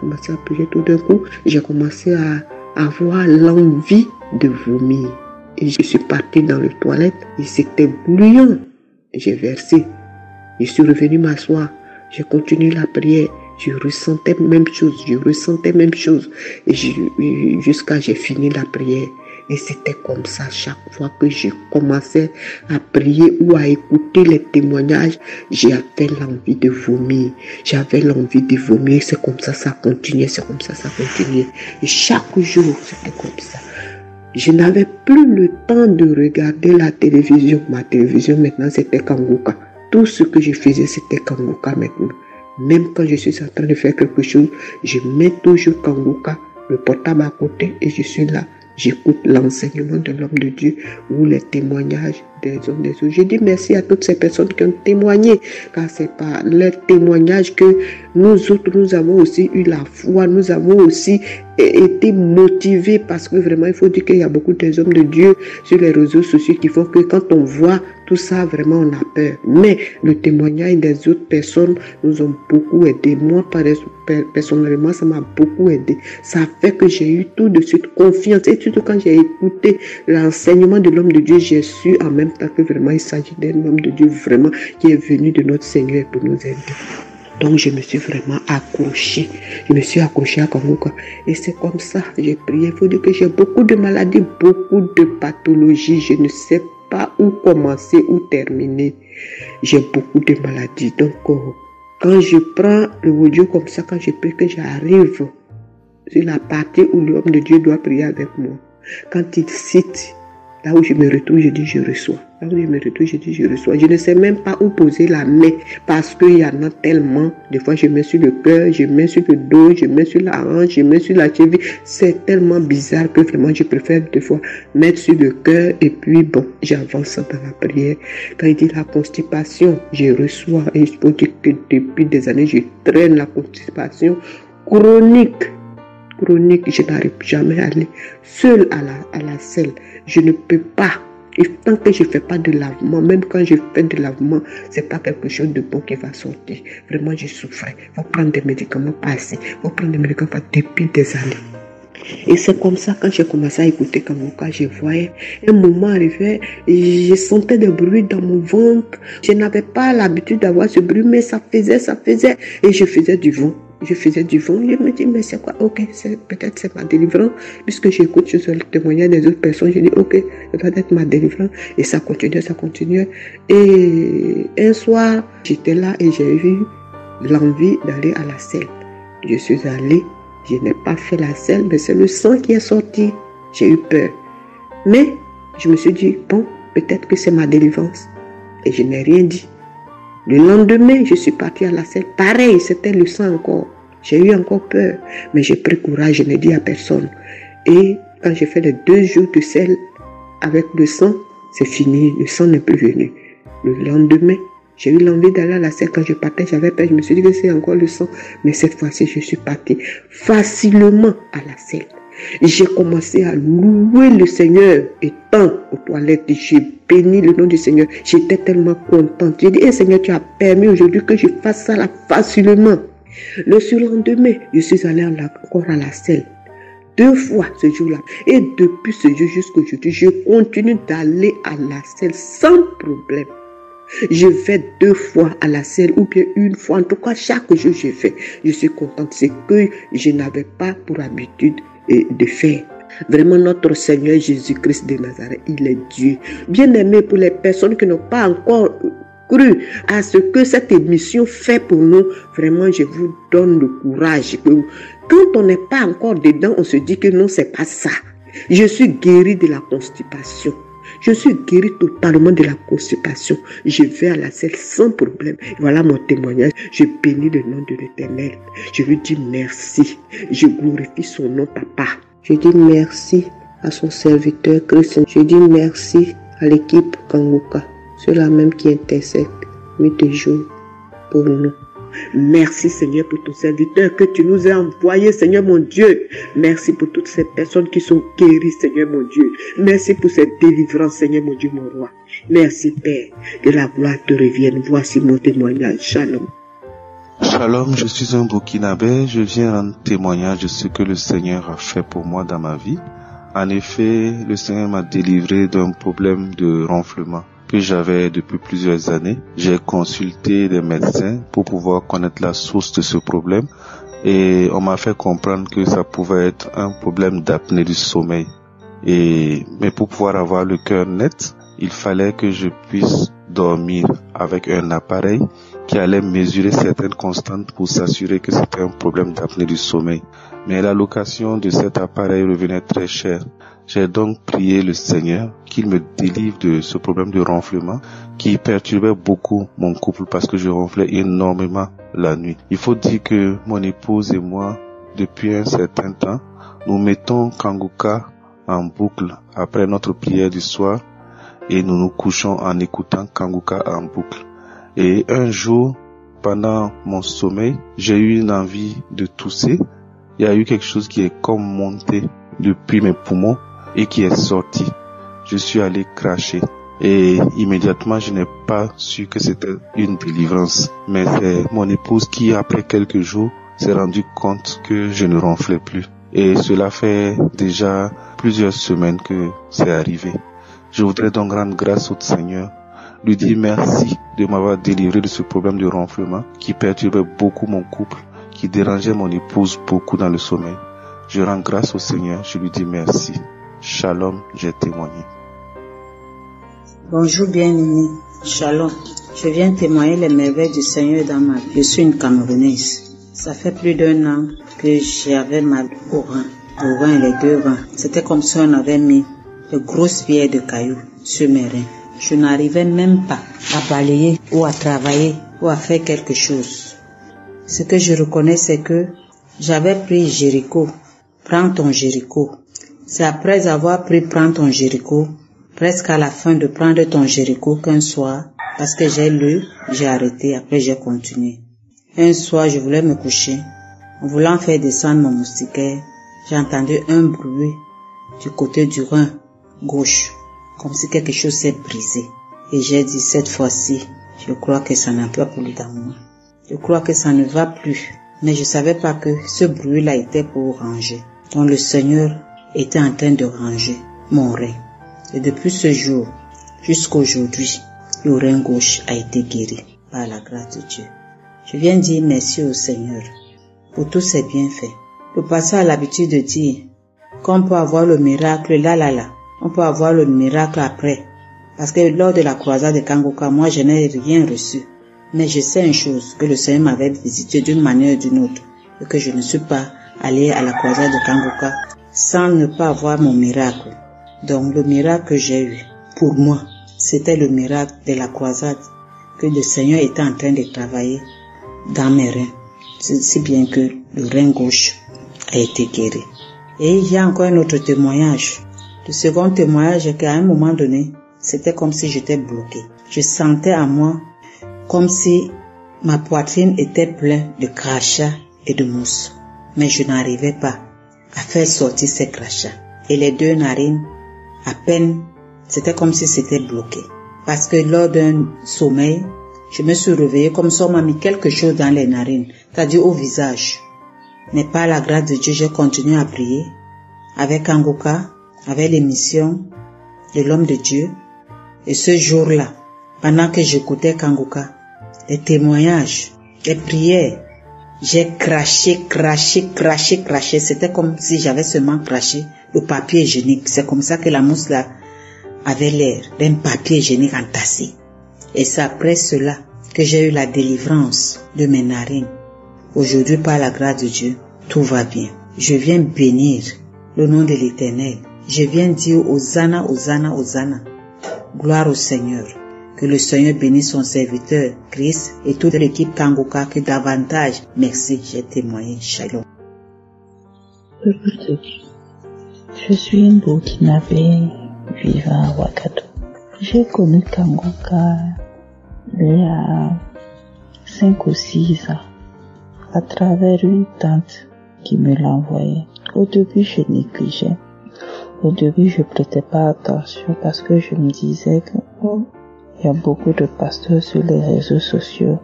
[SPEAKER 12] Tout d'un coup, j'ai commencé à avoir l'envie de vomir. Et je suis partie dans les toilettes et c'était bouillant. J'ai versé. Je suis revenue m'asseoir. J'ai continué la prière. Je ressentais même chose. Et jusqu'à j'ai fini la prière. Et c'était comme ça chaque fois que je commençais à prier ou à écouter les témoignages, j'avais l'envie de vomir. C'est comme ça continuait. Et chaque jour, c'était comme ça. Je n'avais plus le temps de regarder la télévision. Ma télévision maintenant, c'était Kanguka. Tout ce que je faisais, c'était Kanguka maintenant. Même quand je suis en train de faire quelque chose, je mets toujours Kanguka, le portable à côté et je suis là. J'écoute l'enseignement de l'homme de Dieu ou les témoignages des hommes des autres. Je dis merci à toutes ces personnes qui ont témoigné, car c'est par leur témoignage que nous autres, nous avons aussi eu la foi, nous avons aussi été motivés, parce que vraiment, il faut dire qu'il y a beaucoup des hommes de Dieu sur les réseaux sociaux qui font que quand on voit tout ça, vraiment, on a peur. Mais le témoignage des autres personnes nous ont beaucoup aidé. Moi, personnellement, ça m'a beaucoup aidé. Ça fait que j'ai eu tout de suite confiance. Et surtout quand j'ai écouté l'enseignement de l'homme de Dieu, j'ai su en même temps que vraiment il s'agit d'un homme de Dieu vraiment qui est venu de notre Seigneur pour nous aider. Donc je me suis vraiment accrochée. Je me suis accrochée à Kanguka. Et c'est comme ça, j'ai prié. Il faut dire que j'ai beaucoup de maladies, beaucoup de pathologies. Je ne sais pas où commencer, où terminer. J'ai beaucoup de maladies. Donc quand je prends le audio comme ça, quand je prie que j'arrive sur la partie où l'homme de Dieu doit prier avec moi, quand il cite, là où je me retrouve, je dis je reçois. Là où je me retrouve, je dis je reçois. Je ne sais même pas où poser la main parce qu'il y en a tellement. Des fois, je mets sur le cœur, je mets sur le dos, je mets sur la hanche, je mets sur la cheville. C'est tellement bizarre que vraiment, je préfère des fois mettre sur le cœur et puis bon, j'avance dans la prière. Quand il dit la constipation, je reçois. Et il faut dire que depuis des années, je traîne la constipation chronique. Je n'arrive jamais à aller seule à la selle. Je ne peux pas. Et tant que je ne fais pas de lavement, même quand je fais de lavement, ce n'est pas quelque chose de bon qui va sortir. Vraiment, je souffrais. Il faut prendre des médicaments pas assez. Il faut prendre des médicaments depuis des années. Et c'est comme ça, quand j'ai commencé à écouter Kanguka, je voyais un moment arriver, je sentais des bruits dans mon ventre. Je n'avais pas l'habitude d'avoir ce bruit, mais ça faisait, et je faisais du vent.
[SPEAKER 7] je faisais du vent. Je me dis, mais c'est quoi? Ok, peut-être c'est ma délivrance. Puisque j'écoute sur le témoignage des autres personnes, je dis, ok, ça doit être ma délivrance. Et ça continuait. Et un soir, j'étais là et j'ai eu l'envie d'aller à la selle. Je suis allée, je n'ai pas fait la selle, mais c'est le sang qui est sorti. J'ai eu peur. Mais je me suis dit, bon, peut-être que c'est ma délivrance. Et je n'ai rien dit. Le lendemain, je suis partie à la selle. Pareil, c'était le sang encore. J'ai eu encore peur. Mais j'ai pris courage, je n'ai dit à personne. Et quand j'ai fait les 2 jours de selle avec le sang, c'est fini. Le sang n'est plus venu. Le lendemain, j'ai eu l'envie d'aller à la selle. Quand je partais, j'avais peur. Je me suis dit que c'est encore le sang. Mais cette fois-ci, je suis partie facilement à la selle. J'ai commencé à louer le Seigneur, étant aux toilettes, j'ai béni le nom du Seigneur. J'étais tellement contente. J'ai dit, Seigneur, tu as permis aujourd'hui que je fasse ça là facilement. Le surlendemain, je suis allée encore à la selle. 2 fois ce jour-là. Et depuis ce jour jusqu'à aujourd'hui, je continue d'aller à la selle sans problème. Je vais 2 fois à la selle ou bien 1 fois. En tout cas, chaque jour je fais. Je suis contente. C'est que je n'avais pas pour habitude de faire. Vraiment, notre Seigneur Jésus-Christ de Nazareth, il est Dieu. Bien aimé, pour les personnes qui n'ont pas encore cru à ce que cette émission fait pour nous, vraiment, je vous donne le courage. Quand on n'est pas encore dedans, on se dit que non, c'est pas ça. Je suis guérie de la constipation. Je suis guérie totalement de la constipation. Je vais à la selle sans problème. Voilà mon témoignage. Je bénis le nom de l'Éternel. Je lui dis merci. Je glorifie son nom, Papa. Je dis merci à son serviteur Christ. Je dis merci à l'équipe Kanguka. Ceux-là même qui intercèdent nuit et jour pour nous. Merci Seigneur pour ton serviteur que tu nous as envoyé, Seigneur mon Dieu. Merci pour toutes ces personnes qui sont guéries, Seigneur mon Dieu. Merci pour cette délivrance, Seigneur mon Dieu, mon roi. Merci Père, que la gloire te revienne. Voici mon témoignage. Shalom.
[SPEAKER 15] Shalom, je suis un Burkinabé. Je viens rendre témoignage de ce que le Seigneur a fait pour moi dans ma vie. En effet, le Seigneur m'a délivré d'un problème de renflement que j'avais depuis plusieurs années. J'ai consulté des médecins pour pouvoir connaître la source de ce problème et on m'a fait comprendre que ça pouvait être un problème d'apnée du sommeil. Mais pour pouvoir avoir le cœur net, il fallait que je puisse dormir avec un appareil qui allait mesurer certaines constantes pour s'assurer que c'était un problème d'apnée du sommeil. Mais la location de cet appareil revenait très cher. J'ai donc prié le Seigneur qu'il me délivre de ce problème de renflement qui perturbait beaucoup mon couple parce que je ronflais énormément la nuit. Il faut dire que mon épouse et moi, depuis un certain temps, nous mettons Kanguka en boucle après notre prière du soir et nous nous couchons en écoutant Kanguka en boucle. Et un jour, pendant mon sommeil, j'ai eu une envie de tousser. Il y a eu quelque chose qui est comme monté depuis mes poumons et qui est sorti. Je suis allé cracher et immédiatement je n'ai pas su que c'était une délivrance. Mais c'est mon épouse qui, après quelques jours, s'est rendu compte que je ne ronflais plus. Et cela fait déjà plusieurs semaines que c'est arrivé. Je voudrais donc rendre grâce au Seigneur, lui dire merci de m'avoir délivré de ce problème de ronflement qui perturbait beaucoup mon couple, qui dérangeait mon épouse beaucoup dans le sommeil. Je rends grâce au Seigneur, je lui dis merci. Shalom, j'ai témoigné.
[SPEAKER 16] Bonjour bien-aimé, Shalom. Je viens témoigner les merveilles du Seigneur dans ma vie. Je suis une Camerounaise. Ça fait plus d'1 an que j'avais mal au rein et les 2 reins. C'était comme si on avait mis de grosses pierres de cailloux sur mes reins. Je n'arrivais même pas à balayer ou à travailler ou à faire quelque chose. Ce que je reconnais, c'est que j'avais pris Jéricho. Prends ton Jéricho. C'est après avoir pris Prends ton Jéricho, presque à la fin de prendre ton Jéricho qu'un soir, parce que j'ai lu, j'ai arrêté, après j'ai continué. Un soir, je voulais me coucher. En voulant faire descendre mon moustiquaire, j'ai entendu un bruit du côté du rein gauche, comme si quelque chose s'est brisé. Et j'ai dit, cette fois-ci, je crois que ça n'a pas plu dans moi. Je crois que ça ne va plus. Mais je savais pas que ce bruit-là était pour ranger. Donc le Seigneur était en train de ranger mon rein. Et depuis ce jour jusqu'à aujourd'hui, le rein gauche a été guéri par la grâce de Dieu. Je viens dire merci au Seigneur. pour tous ses bienfaits. Le pasteur a l'habitude de dire qu'on peut avoir le miracle là. On peut avoir le miracle après. Parce que lors de la croisade de Kangoka, moi je n'ai rien reçu. Mais je sais une chose, que le Seigneur m'avait visité d'une manière ou d'une autre. Et que je ne suis pas allé à la croisade de Kangoka sans ne pas avoir mon miracle. Donc le miracle que j'ai eu, pour moi, c'était le miracle de la croisade que le Seigneur était en train de travailler dans mes reins. Si bien que le rein gauche a été guéri. Et il y a encore un autre témoignage. Le second témoignage est qu'à un moment donné, c'était comme si j'étais bloquée. Je sentais à moi comme si ma poitrine était pleine de crachats et de mousse. Mais je n'arrivais pas à faire sortir ces crachats. Et les deux narines, à peine, c'était comme si c'était bloqué. Parce que lors d'un sommeil, je me suis réveillée comme si on m'a mis quelque chose dans les narines, c'est-à-dire au visage. Mais par la grâce de Dieu, j'ai continué à prier avec Kangoka, avec l'émission de l'homme de Dieu. Et ce jour-là, pendant que j'écoutais Kangoka, les témoignages, les prières, j'ai craché. C'était comme si j'avais seulement craché le papier hygiénique. C'est comme ça que la mousse là avait l'air d'un papier hygiénique entassé. Et c'est après cela que j'ai eu la délivrance de mes narines. Aujourd'hui, par la grâce de Dieu, tout va bien. Je viens bénir le nom de l'Éternel. Je viens dire Hosanna, Hosanna, Hosanna. Gloire au Seigneur. Que le Seigneur bénisse son serviteur, Christ, et toute l'équipe Kangoka, que davantage. Merci, j'ai témoigné. Shalom.
[SPEAKER 13] Je suis une Burkinabé vivant à Ouagadougou. J'ai connu Kangoka il y a 5 ou 6 ans à travers une tante qui me l'a envoyé. Au début, je négligeais. Au début, je prêtais pas attention parce que je me disais que il y a beaucoup de pasteurs sur les réseaux sociaux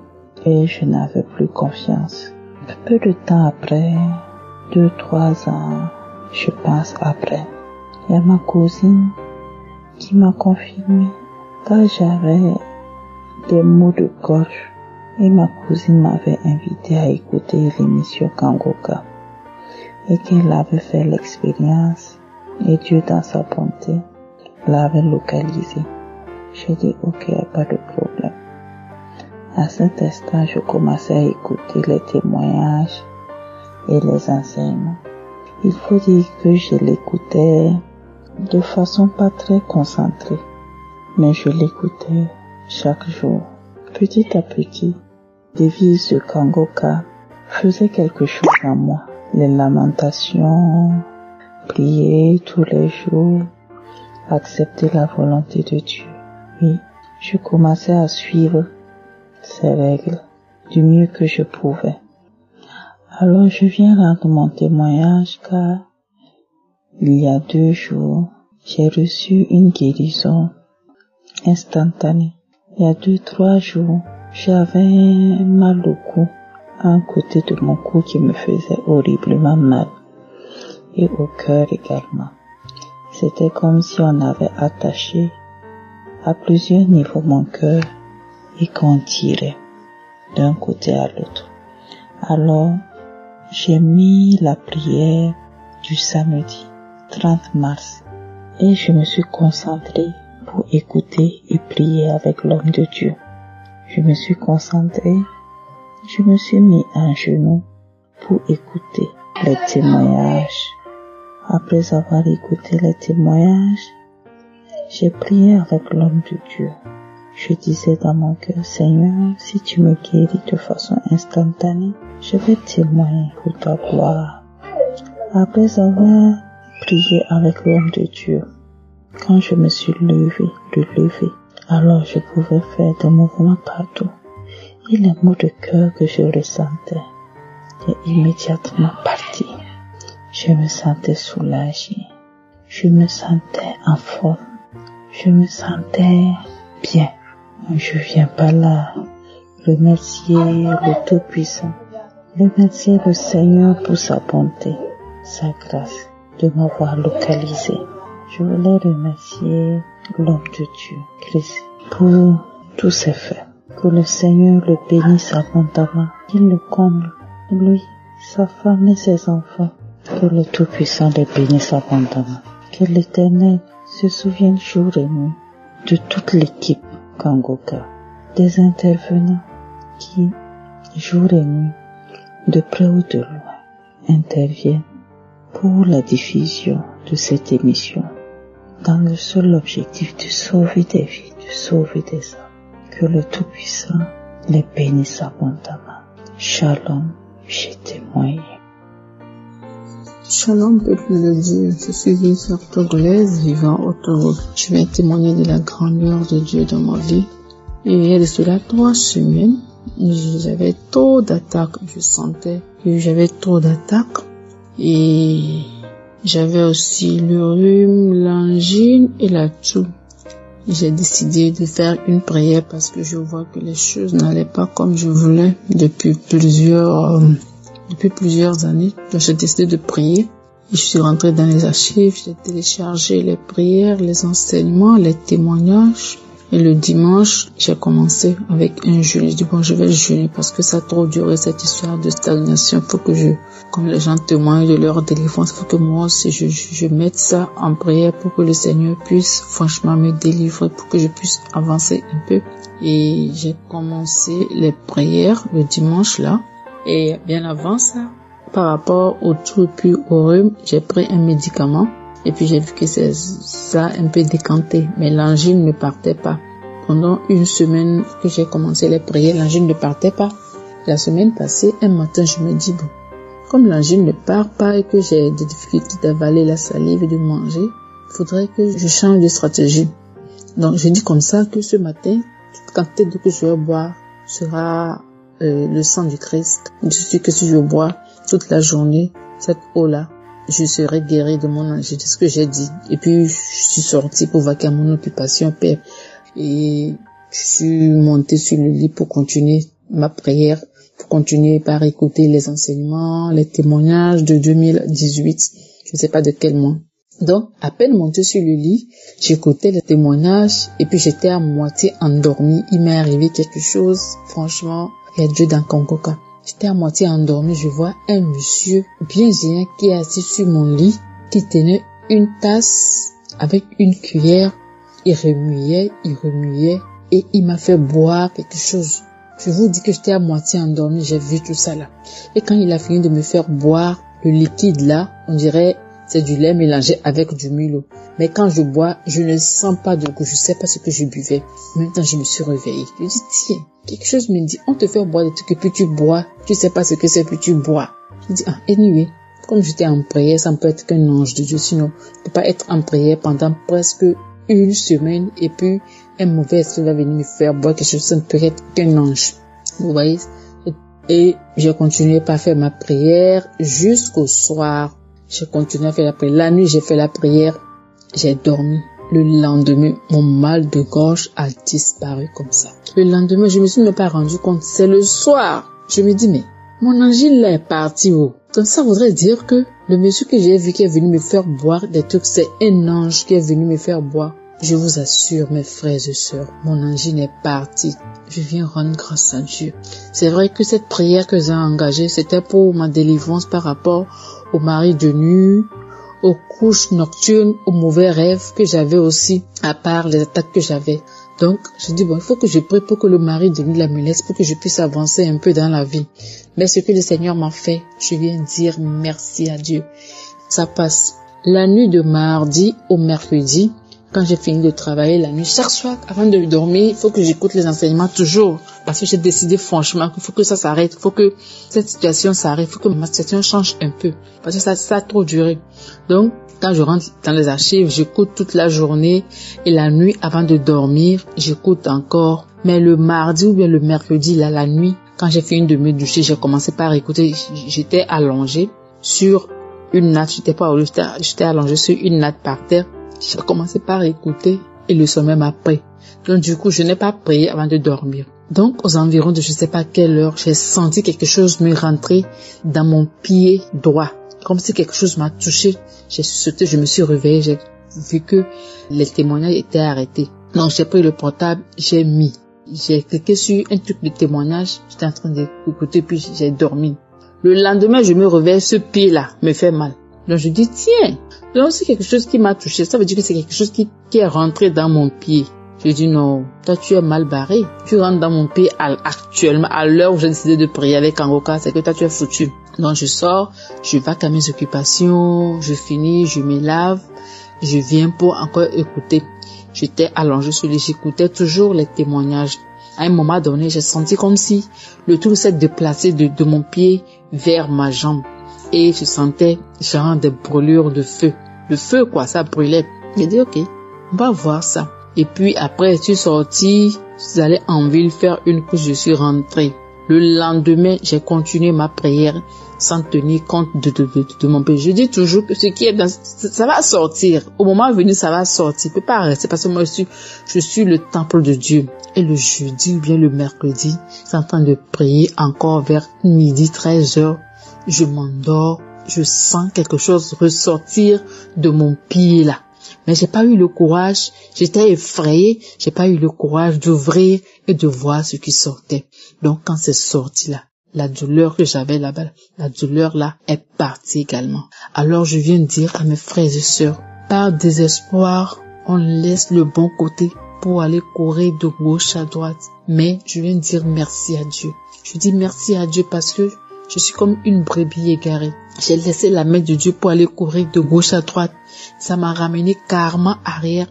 [SPEAKER 13] et je n'avais plus confiance. Peu de temps après, 2-3 ans, je pense après, il y a ma cousine qui m'a confirmé quand j'avais des maux de gorge et ma cousine m'avait invité à écouter l'émission Kangoka et qu'elle avait fait l'expérience et Dieu dans sa bonté l'avait localisé. J'ai dit ok, pas de problème. À cet instant, je commençais à écouter les témoignages et les enseignements. Il faut dire que je l'écoutais de façon pas très concentrée, mais je l'écoutais chaque jour. Petit à petit, des vies de Kangoka faisaient quelque chose en moi. Les lamentations, prier tous les jours, accepter la volonté de Dieu. Oui, je commençais à suivre ces règles du mieux que je pouvais. Alors je viens rendre mon témoignage car il y a 2 jours, j'ai reçu une guérison instantanée. Il y a 2-3 jours, j'avais mal au cou, à un côté de mon cou qui me faisait horriblement mal et au cœur également. C'était comme si on avait attaché à plusieurs niveaux mon cœur et qu'on tirait d'un côté à l'autre. Alors, j'ai mis la prière du samedi 30 mars et je me suis concentrée pour écouter et prier avec l'homme de Dieu. Je me suis concentrée, je me suis mis en genoux pour écouter les témoignages. Après avoir écouté les témoignages, j'ai prié avec l'homme de Dieu. Je disais dans mon cœur, Seigneur, si tu me guéris de façon instantanée, je vais témoigner pour ta gloire. Après avoir prié avec l'homme de Dieu, quand je me suis levée, alors je pouvais faire des mouvements partout. Et les maux de cœur que je ressentais est immédiatement parti. Je me sentais soulagée. Je me sentais en forme. Je me sentais bien. Je viens par là remercier le Tout-Puissant, remercier le Seigneur pour sa bonté, sa grâce de m'avoir localisé. Je voulais remercier l'homme de Dieu, Christ, pour tous ses faits. Que le Seigneur le bénisse abondamment, qu'il le comble. Lui, sa femme et ses enfants. Que le Tout-Puissant les bénisse abondamment. Que l'Éternel se souvienne jour et nuit de toute l'équipe Kangoka, des intervenants qui, jour et nuit, de près ou de loin, interviennent pour la diffusion de cette émission, dans le seul objectif de sauver des vies, de sauver des âmes. Que le Tout-Puissant les bénisse abondamment. Shalom, j'ai témoigné.
[SPEAKER 17] Shalom, peuple de Dieu. Je suis une sœur togolaise vivant au Togo. Je viens témoigner de la grandeur de Dieu dans ma vie. Et il y a de cela 3 semaines, j'avais trop d'attaques. Je sentais que j'avais trop d'attaques. Et j'avais aussi le rhume, l'angine et la toux. J'ai décidé de faire une prière parce que je vois que les choses n'allaient pas comme je voulais depuis plusieurs années. Donc j'ai décidé de prier. Je suis rentrée dans les archives, j'ai téléchargé les prières, les enseignements, les témoignages. Et le dimanche, j'ai commencé avec un jeûne. Je dis bon, je vais jeûner parce que ça a trop duré cette histoire de stagnation. Faut que comme les gens témoignent de leur délivrance, faut que moi aussi je mette ça en prière pour que le Seigneur puisse franchement me délivrer, pour que je puisse avancer un peu. Et j'ai commencé les prières le dimanche là. Et bien avant ça, par rapport au toux et puis au rhume, j'ai pris un médicament. Et puis j'ai vu que ça a un peu décanté, mais l'angine ne partait pas. Pendant une semaine que j'ai commencé les prières, l'angine ne partait pas. La semaine passée, un matin, je me dis, bon, comme l'angine ne part pas et que j'ai des difficultés d'avaler la salive et de manger, il faudrait que je change de stratégie. Donc je dis comme ça que ce matin, toute quantité d'eau que je vais boire sera le sang du Christ. Je sais que si je bois toute la journée, cette eau-là, je serai guéri de mon angine, c'est ce que j'ai dit. Et puis, je suis sortie pour vaquer à mon occupation, Père. Et je suis montée sur le lit pour continuer ma prière, pour continuer par écouter les enseignements, les témoignages de 2018. Je ne sais pas de quel mois. Donc, à peine montée sur le lit, j'écoutais les témoignages et puis j'étais à moitié endormie. Il m'est arrivé quelque chose, franchement, il y a Dieu dans Kangoka. J'étais à moitié endormie, je vois un monsieur bien géant qui est assis sur mon lit, qui tenait une tasse avec une cuillère. Il remuait et il m'a fait boire quelque chose. Je vous dis que j'étais à moitié endormie, j'ai vu tout ça là. Et quand il a fini de me faire boire le liquide là, on dirait c'est du lait mélangé avec du Milo. Mais quand je bois, je ne sens pas de goût, je sais pas ce que je buvais. Maintenant, je me suis réveillée. Je dis, tiens, quelque chose me dit, on te fait boire des trucs et puis tu bois. Tu sais pas ce que c'est, puis tu bois. Je dis, anyway, comme j'étais en prière, ça ne peut être qu'un ange de Dieu, sinon, je ne peux pas être en prière pendant presque une semaine et puis un mauvais esprit va venir me faire boire quelque chose, ça ne peut être qu'un ange. Vous voyez? Et j'ai continué par faire ma prière jusqu'au soir. J'ai continué à faire la prière. La nuit, j'ai fait la prière. J'ai dormi. Le lendemain, mon mal de gorge a disparu comme ça. Le lendemain, je me suis même pas rendu compte. C'est le soir. Je me dis, mais mon angine là est parti où? Donc ça voudrait dire que le monsieur que j'ai vu qui est venu me faire boire des trucs, c'est un ange qui est venu me faire boire. Je vous assure, mes frères et sœurs, mon angine est parti. Je viens rendre grâce à Dieu. C'est vrai que cette prière que j'ai engagée, c'était pour ma délivrance par rapport au mari de nuit, aux couches nocturnes, aux mauvais rêves que j'avais aussi, à part les attaques que j'avais. Donc, je dis, bon, il faut que je prie pour que le mari de nuit la me laisse, pour que je puisse avancer un peu dans la vie. Mais ce que le Seigneur m'a fait, je viens dire merci à Dieu. Ça passe. La nuit de mardi au mercredi, quand j'ai fini de travailler la nuit, chaque soir, avant de dormir, il faut que j'écoute les enseignements toujours. Parce que j'ai décidé franchement qu'il faut que ça s'arrête. Il faut que cette situation s'arrête. Il faut que ma situation change un peu. Parce que ça a trop duré. Donc, quand je rentre dans les archives, j'écoute toute la journée. Et la nuit, avant de dormir, j'écoute encore. Mais le mardi ou bien le mercredi, là, la nuit, quand j'ai fini de me doucher, j'ai commencé par écouter. J'étais allongée sur une natte. J'étais allongée sur une natte par terre. J'ai commencé par écouter et le sommeil m'a pris. Donc du coup, je n'ai pas prié avant de dormir. Donc aux environs de je sais pas quelle heure, j'ai senti quelque chose me rentrer dans mon pied droit. Comme si quelque chose m'a touché. J'ai sauté, je me suis réveillée, j'ai vu que les témoignages étaient arrêtés. Donc j'ai pris le portable, j'ai cliqué sur un truc de témoignage. J'étais en train d'écouter puis j'ai dormi.
[SPEAKER 9] Le lendemain, je me réveille, ce pied-là me fait mal. Donc je dis, tiens, donc c'est quelque chose qui m'a touché. Ça veut dire que c'est quelque chose qui est rentré dans mon pied. Je dis non, toi tu es mal barré. Tu rentres dans mon pied actuellement, à l'heure où j'ai décidé de prier avec Kangoka, c'est que toi tu es foutu. Donc je sors, je vais à mes occupations, je finis, je me lave, je viens pour encore écouter. J'étais allongée sur les, j'écoutais toujours les témoignages. À un moment donné, j'ai senti comme si le tout s'est déplacé de mon pied vers ma jambe. Et je sentais genre des brûlures de feu. Le feu quoi, ça brûlait. J'ai dit ok, on va voir ça. Et puis après, je suis sortie, je suis allée en ville faire une course, je suis rentrée. Le lendemain, j'ai continué ma prière sans tenir compte de mon péché. Je dis toujours que ce qui est dans, ça va sortir. Au moment venu, ça va sortir. Il peut pas rester parce que moi, je suis le temple de Dieu. Et le jeudi ou bien le mercredi, je suis en train de prier encore vers midi, 13h. Je m'endors, je sens quelque chose ressortir de mon pied là. Mais j'ai pas eu le courage, j'étais effrayée, j'ai pas eu le courage d'ouvrir et de voir ce qui sortait. Donc quand c'est sorti là, la douleur que j'avais là-bas, la douleur là est partie également. Alors je viens dire à mes frères et sœurs, par désespoir, on laisse le bon côté pour aller courir de gauche à droite. Mais je viens dire merci à Dieu. Je dis merci à Dieu parce que je suis comme une brebis égarée. J'ai laissé la main de Dieu pour aller courir de gauche à droite. Ça m'a ramené carrément arrière.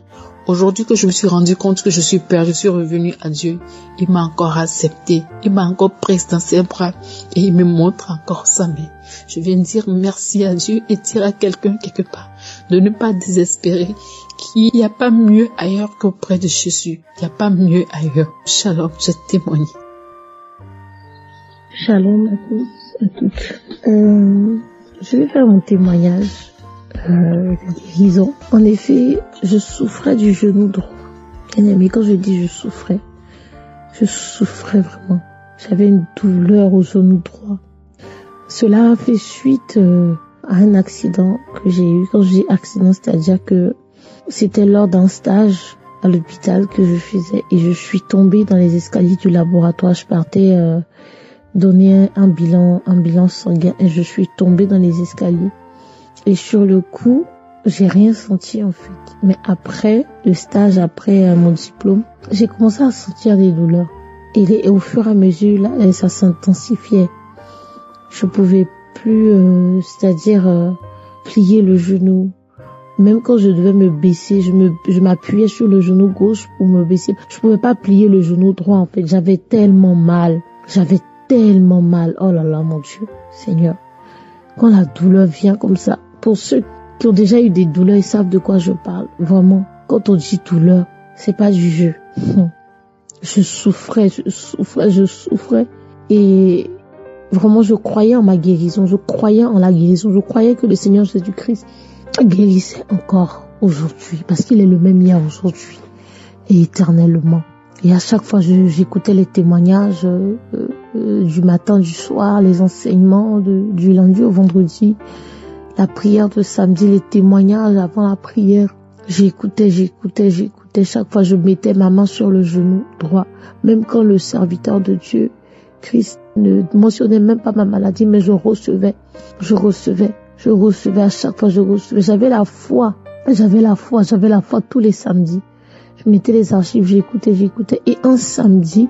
[SPEAKER 9] Aujourd'hui que je me suis rendu compte que je suis perdue, je suis revenue à Dieu. Il m'a encore accepté. Il m'a encore pris dans ses bras. Et il me montre encore sa main. Je viens dire merci à Dieu et dire à quelqu'un quelque part de ne pas désespérer. Qu'il n'y a pas mieux ailleurs qu'auprès de Jésus. Il n'y a pas mieux ailleurs. Shalom, j'ai témoigné.
[SPEAKER 18] Shalom à tous, à toutes. Je vais faire mon témoignage de guérison. En effet, je souffrais du genou droit. Bien aimé, quand je dis je souffrais vraiment. J'avais une douleur au genou droit. Cela a fait suite à un accident que j'ai eu. Quand je dis accident, c'est-à-dire que c'était lors d'un stage à l'hôpital que je faisais et je suis tombée dans les escaliers du laboratoire. Je partais donner un bilan sanguin et je suis tombée dans les escaliers. Et sur le coup, j'ai rien senti en fait. Mais après le stage, après mon diplôme, j'ai commencé à sentir des douleurs. Et au fur et à mesure, là, ça s'intensifiait. Je pouvais plus, c'est-à-dire plier le genou. Même quand je devais me baisser, je m'appuyais sur le genou gauche pour me baisser. Je pouvais pas plier le genou droit en fait. J'avais tellement mal. Oh là là, mon Dieu, Seigneur. Quand la douleur vient comme ça, pour ceux qui ont déjà eu des douleurs, ils savent de quoi je parle. Vraiment, quand on dit douleur, c'est pas du jeu. Je souffrais. Et vraiment, je croyais en ma guérison. Je croyais en la guérison. Je croyais que le Seigneur Jésus-Christ guérissait encore aujourd'hui. Parce qu'il est le même hier, aujourd'hui et éternellement. Et à chaque fois, j'écoutais les témoignages du matin, du soir, les enseignements du lundi au vendredi, la prière de samedi, les témoignages avant la prière. J'écoutais. Chaque fois, je mettais ma main sur le genou droit. Même quand le serviteur de Dieu, Christ, ne mentionnait même pas ma maladie, mais je recevais. À chaque fois, je recevais. J'avais la foi tous les samedis. Je mettais les archives, j'écoutais. Et un samedi,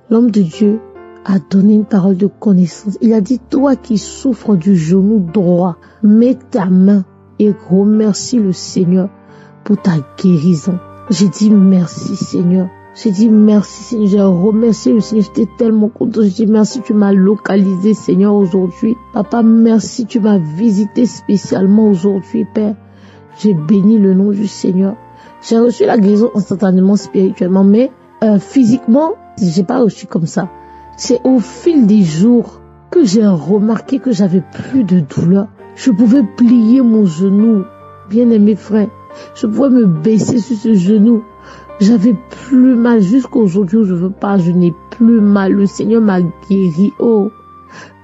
[SPEAKER 18] l'homme de Dieu a donné une parole de connaissance. Il a dit, toi qui souffres du genou droit, mets ta main et remercie le Seigneur pour ta guérison. J'ai dit merci Seigneur. J'ai remercié le Seigneur. J'étais tellement content. J'ai dit merci, tu m'as localisé Seigneur aujourd'hui. Papa, merci, tu m'as visité spécialement aujourd'hui, Père. J'ai béni le nom du Seigneur. J'ai reçu la guérison instantanément, spirituellement, mais physiquement, j'ai pas reçu comme ça. C'est au fil des jours que j'ai remarqué que j'avais plus de douleur. Je pouvais plier mon genou, bien aimé frère. Je pouvais me baisser sur ce genou. J'avais plus mal jusqu'aujourd'hui où je n'ai plus mal. Le Seigneur m'a guéri. Oh,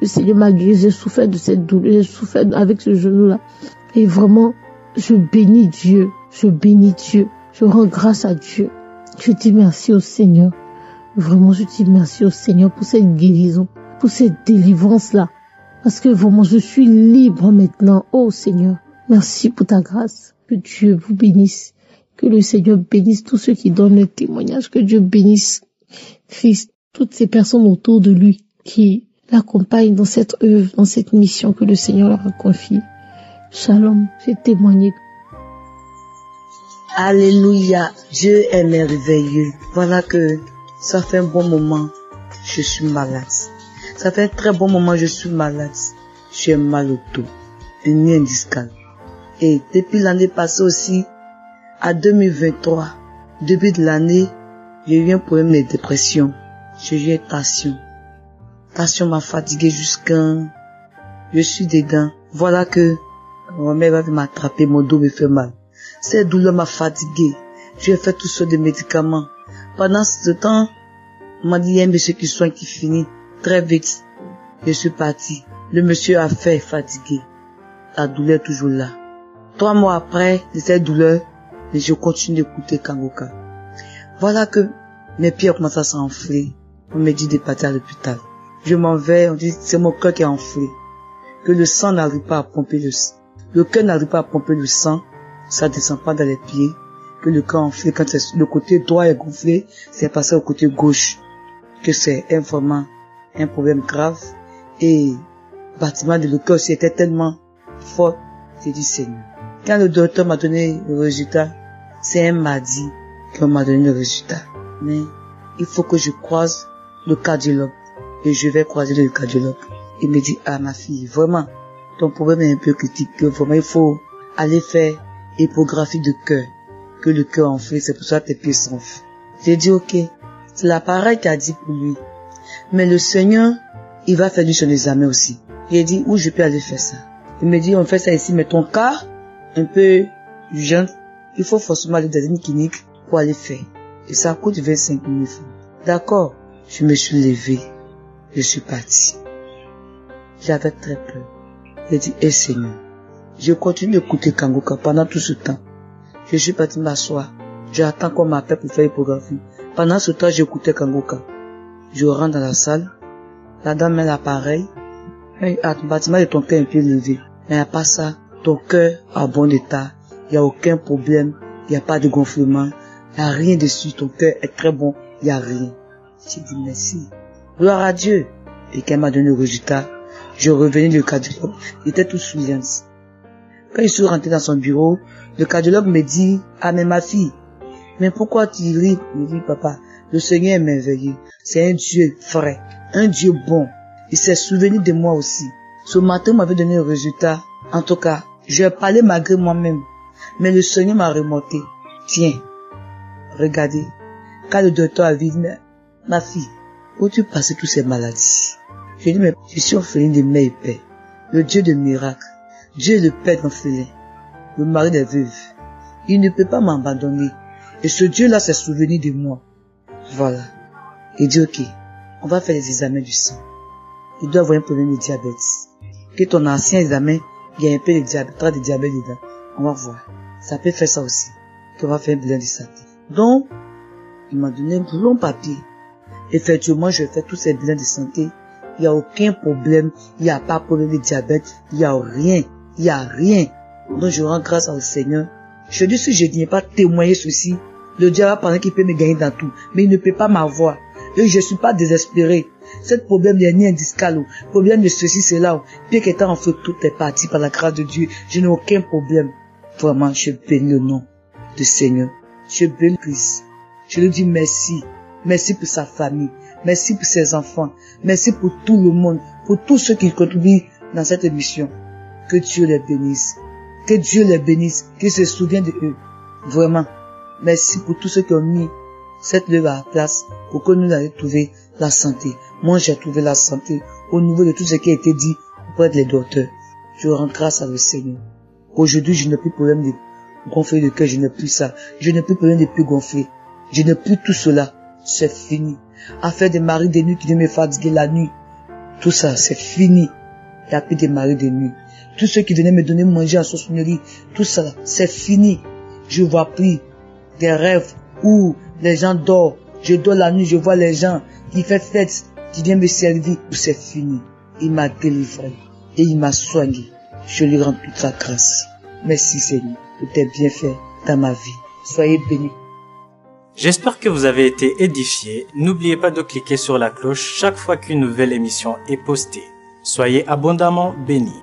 [SPEAKER 18] le Seigneur m'a guéri. J'ai souffert de cette douleur, j'ai souffert avec ce genou-là. Et vraiment, je bénis Dieu. Je rends grâce à Dieu. Je dis merci au Seigneur. Vraiment, je dis merci au Seigneur pour cette guérison, pour cette délivrance-là. Parce que vraiment, je suis libre maintenant. Oh Seigneur, merci pour ta grâce. Que Dieu vous bénisse. Que le Seigneur bénisse tous ceux qui donnent le témoignage. Que Dieu bénisse Christ, toutes ces personnes autour de lui qui l'accompagnent dans cette œuvre, dans cette mission que le Seigneur leur a confiée. Shalom, j'ai témoigné.
[SPEAKER 6] Alléluia, Dieu est merveilleux. Voilà que ça fait un bon moment, je suis malade. Ça fait un très bon moment, je suis malade. J'ai mal au dos, une hernie discale. Et depuis l'année passée aussi, à 2023, début de l'année, j'ai eu un problème de dépression. J'ai eu une tension. Tension m'a fatigué jusqu'à... Je suis dedans. Voilà que ma mère va m'attraper, mon dos me fait mal. Cette douleur m'a fatigué. J'ai fait tout ça de médicaments. Pendant ce temps, on m'a dit, il y a un monsieur qui soigne, qui finit très vite. Je suis parti. Le monsieur a fait fatigué. La douleur est toujours là. 3 mois après de cette douleur, je continue d'écouter Kangoka. Voilà que mes pieds ont commencé à s'enfler. On me dit de partir à l'hôpital. Je m'en vais, on dit c'est mon cœur qui est enflé. Que le sang n'arrive pas à pomper le cœur n'arrive pas à pomper le sang, ça descend pas dans les pieds. Que le cœur enflé, quand le côté droit est gonflé, c'est passé au côté gauche. Que c'est vraiment un problème grave. Et le battement de le cœur aussi était tellement fort. J'ai dit Seigneur. Quand le docteur m'a donné le résultat, c'est un mardi qu'on m'a donné le résultat. Mais il faut que je croise le cardiologue. Et je vais croiser le cardiologue. Il me dit, ah ma fille, vraiment, ton problème est un peu critique. Que vraiment, il faut aller faire échographie de cœur. Que le cœur enflé, c'est pour ça que tes pieds s'enflent. J'ai dit, ok, c'est l'appareil qui a dit pour lui. Mais le Seigneur, il va faire son examen aussi. J'ai dit, où je peux aller faire ça? Il me dit, on fait ça ici, mais ton cas, un peu urgent, il faut forcément aller dans une clinique pour aller faire. Et ça coûte 25 000 francs. D'accord, je me suis levé. Je suis parti. J'avais très peur. J'ai dit, eh Seigneur, je continue d'écouter Kangoka pendant tout ce temps. Je suis parti m'asseoir. J'attends qu'on m'appelle pour faire l'échographie. Pendant ce temps, j'écoutais Kangoka. Je rentre dans la salle. La dame met l'appareil. Ton bâtiment de ton cœur est un peu levé. Mais à part ça, ton cœur en bon état. Il n'y a aucun problème. Il n'y a pas de gonflement. Il n'y a rien dessus. Ton cœur est très bon. Il n'y a rien. J'ai dit merci. Gloire à Dieu. Et quand elle m'a donné le résultat, je revenais le cardiologue. Il était tout souriant. Quand je suis rentré dans son bureau, le cardiologue me dit, ah mais ma fille, mais pourquoi tu ris? Il me dit, papa, le Seigneur est merveilleux. C'est un Dieu vrai, un Dieu bon. Il s'est souvenu de moi aussi. Ce matin, il m'avait donné le résultat. En tout cas, je parlais malgré moi-même. Mais le Seigneur m'a remonté. Tiens, regardez. Quand le docteur a dit, ma fille, où tu passes toutes ces maladies? Je dis, mais je suis orpheline de mère et père. Le Dieu de miracles. Dieu est le père d'orphelins. Le mari des veuves. Il ne peut pas m'abandonner. Et ce Dieu-là s'est souvenu de moi. Voilà. Il dit, ok, on va faire les examens du sang. Il doit avoir un problème de diabète. Que ton ancien examen, il y a un peu de diabète, de diabète dedans. On va voir. Ça peut faire ça aussi. Qu'on va faire un bilan de santé. Donc, il m'a donné un long papier. Effectivement, je fais tous ces bilans de santé. Il n'y a aucun problème. Il n'y a pas de problème de diabète. Il n'y a rien. Il n'y a rien. Donc, je rends grâce au Seigneur. Je dis, si je ne viens pas témoigner ceci, le diable va penser qu'il peut me gagner dans tout. Mais il ne peut pas m'avoir. Et je ne suis pas désespéré. Ce problème n'est ni un discal, problème de ceci, cela. Puis qu'étant en fait, tout est parti par la grâce de Dieu. Je n'ai aucun problème. Vraiment, je bénis le nom du Seigneur. Je bénis Christ. Je lui dis merci. Merci pour sa famille. Merci pour ses enfants. Merci pour tout le monde. Pour tous ceux qui contribuent dans cette émission. Que Dieu les bénisse. Que Dieu les bénisse. Qu'il se souvienne de eux. Vraiment. Merci pour tous ceux qui ont mis cette lèvre à la place pour que nous ayons trouvé la santé. Moi, j'ai trouvé la santé au niveau de tout ce qui a été dit auprès des docteurs. Je rends grâce à le Seigneur. Aujourd'hui, je n'ai plus de problème de gonfler le cœur. Je n'ai plus ça. Je n'ai plus de problème de plus gonfler. Je n'ai plus tout cela. C'est fini. À faire des maris de nuit qui viennent me fatiguer la nuit. Tout ça, c'est fini. Il n'y a plus de maris de nuit. Tous ceux qui venaient me donner manger à saucinerie, tout ça, c'est fini. Je vois plus des rêves où les gens dorment. Je dors la nuit, je vois les gens qui font fête, qui viennent me servir. C'est fini. Il m'a délivré.
[SPEAKER 19] et il m'a soigné. Je lui rends toute sa grâce. Merci Seigneur pour tes bienfaits dans ma vie. Soyez bénis.
[SPEAKER 2] J'espère que vous avez été édifiés. N'oubliez pas de cliquer sur la cloche chaque fois qu'une nouvelle émission est postée. Soyez abondamment bénis.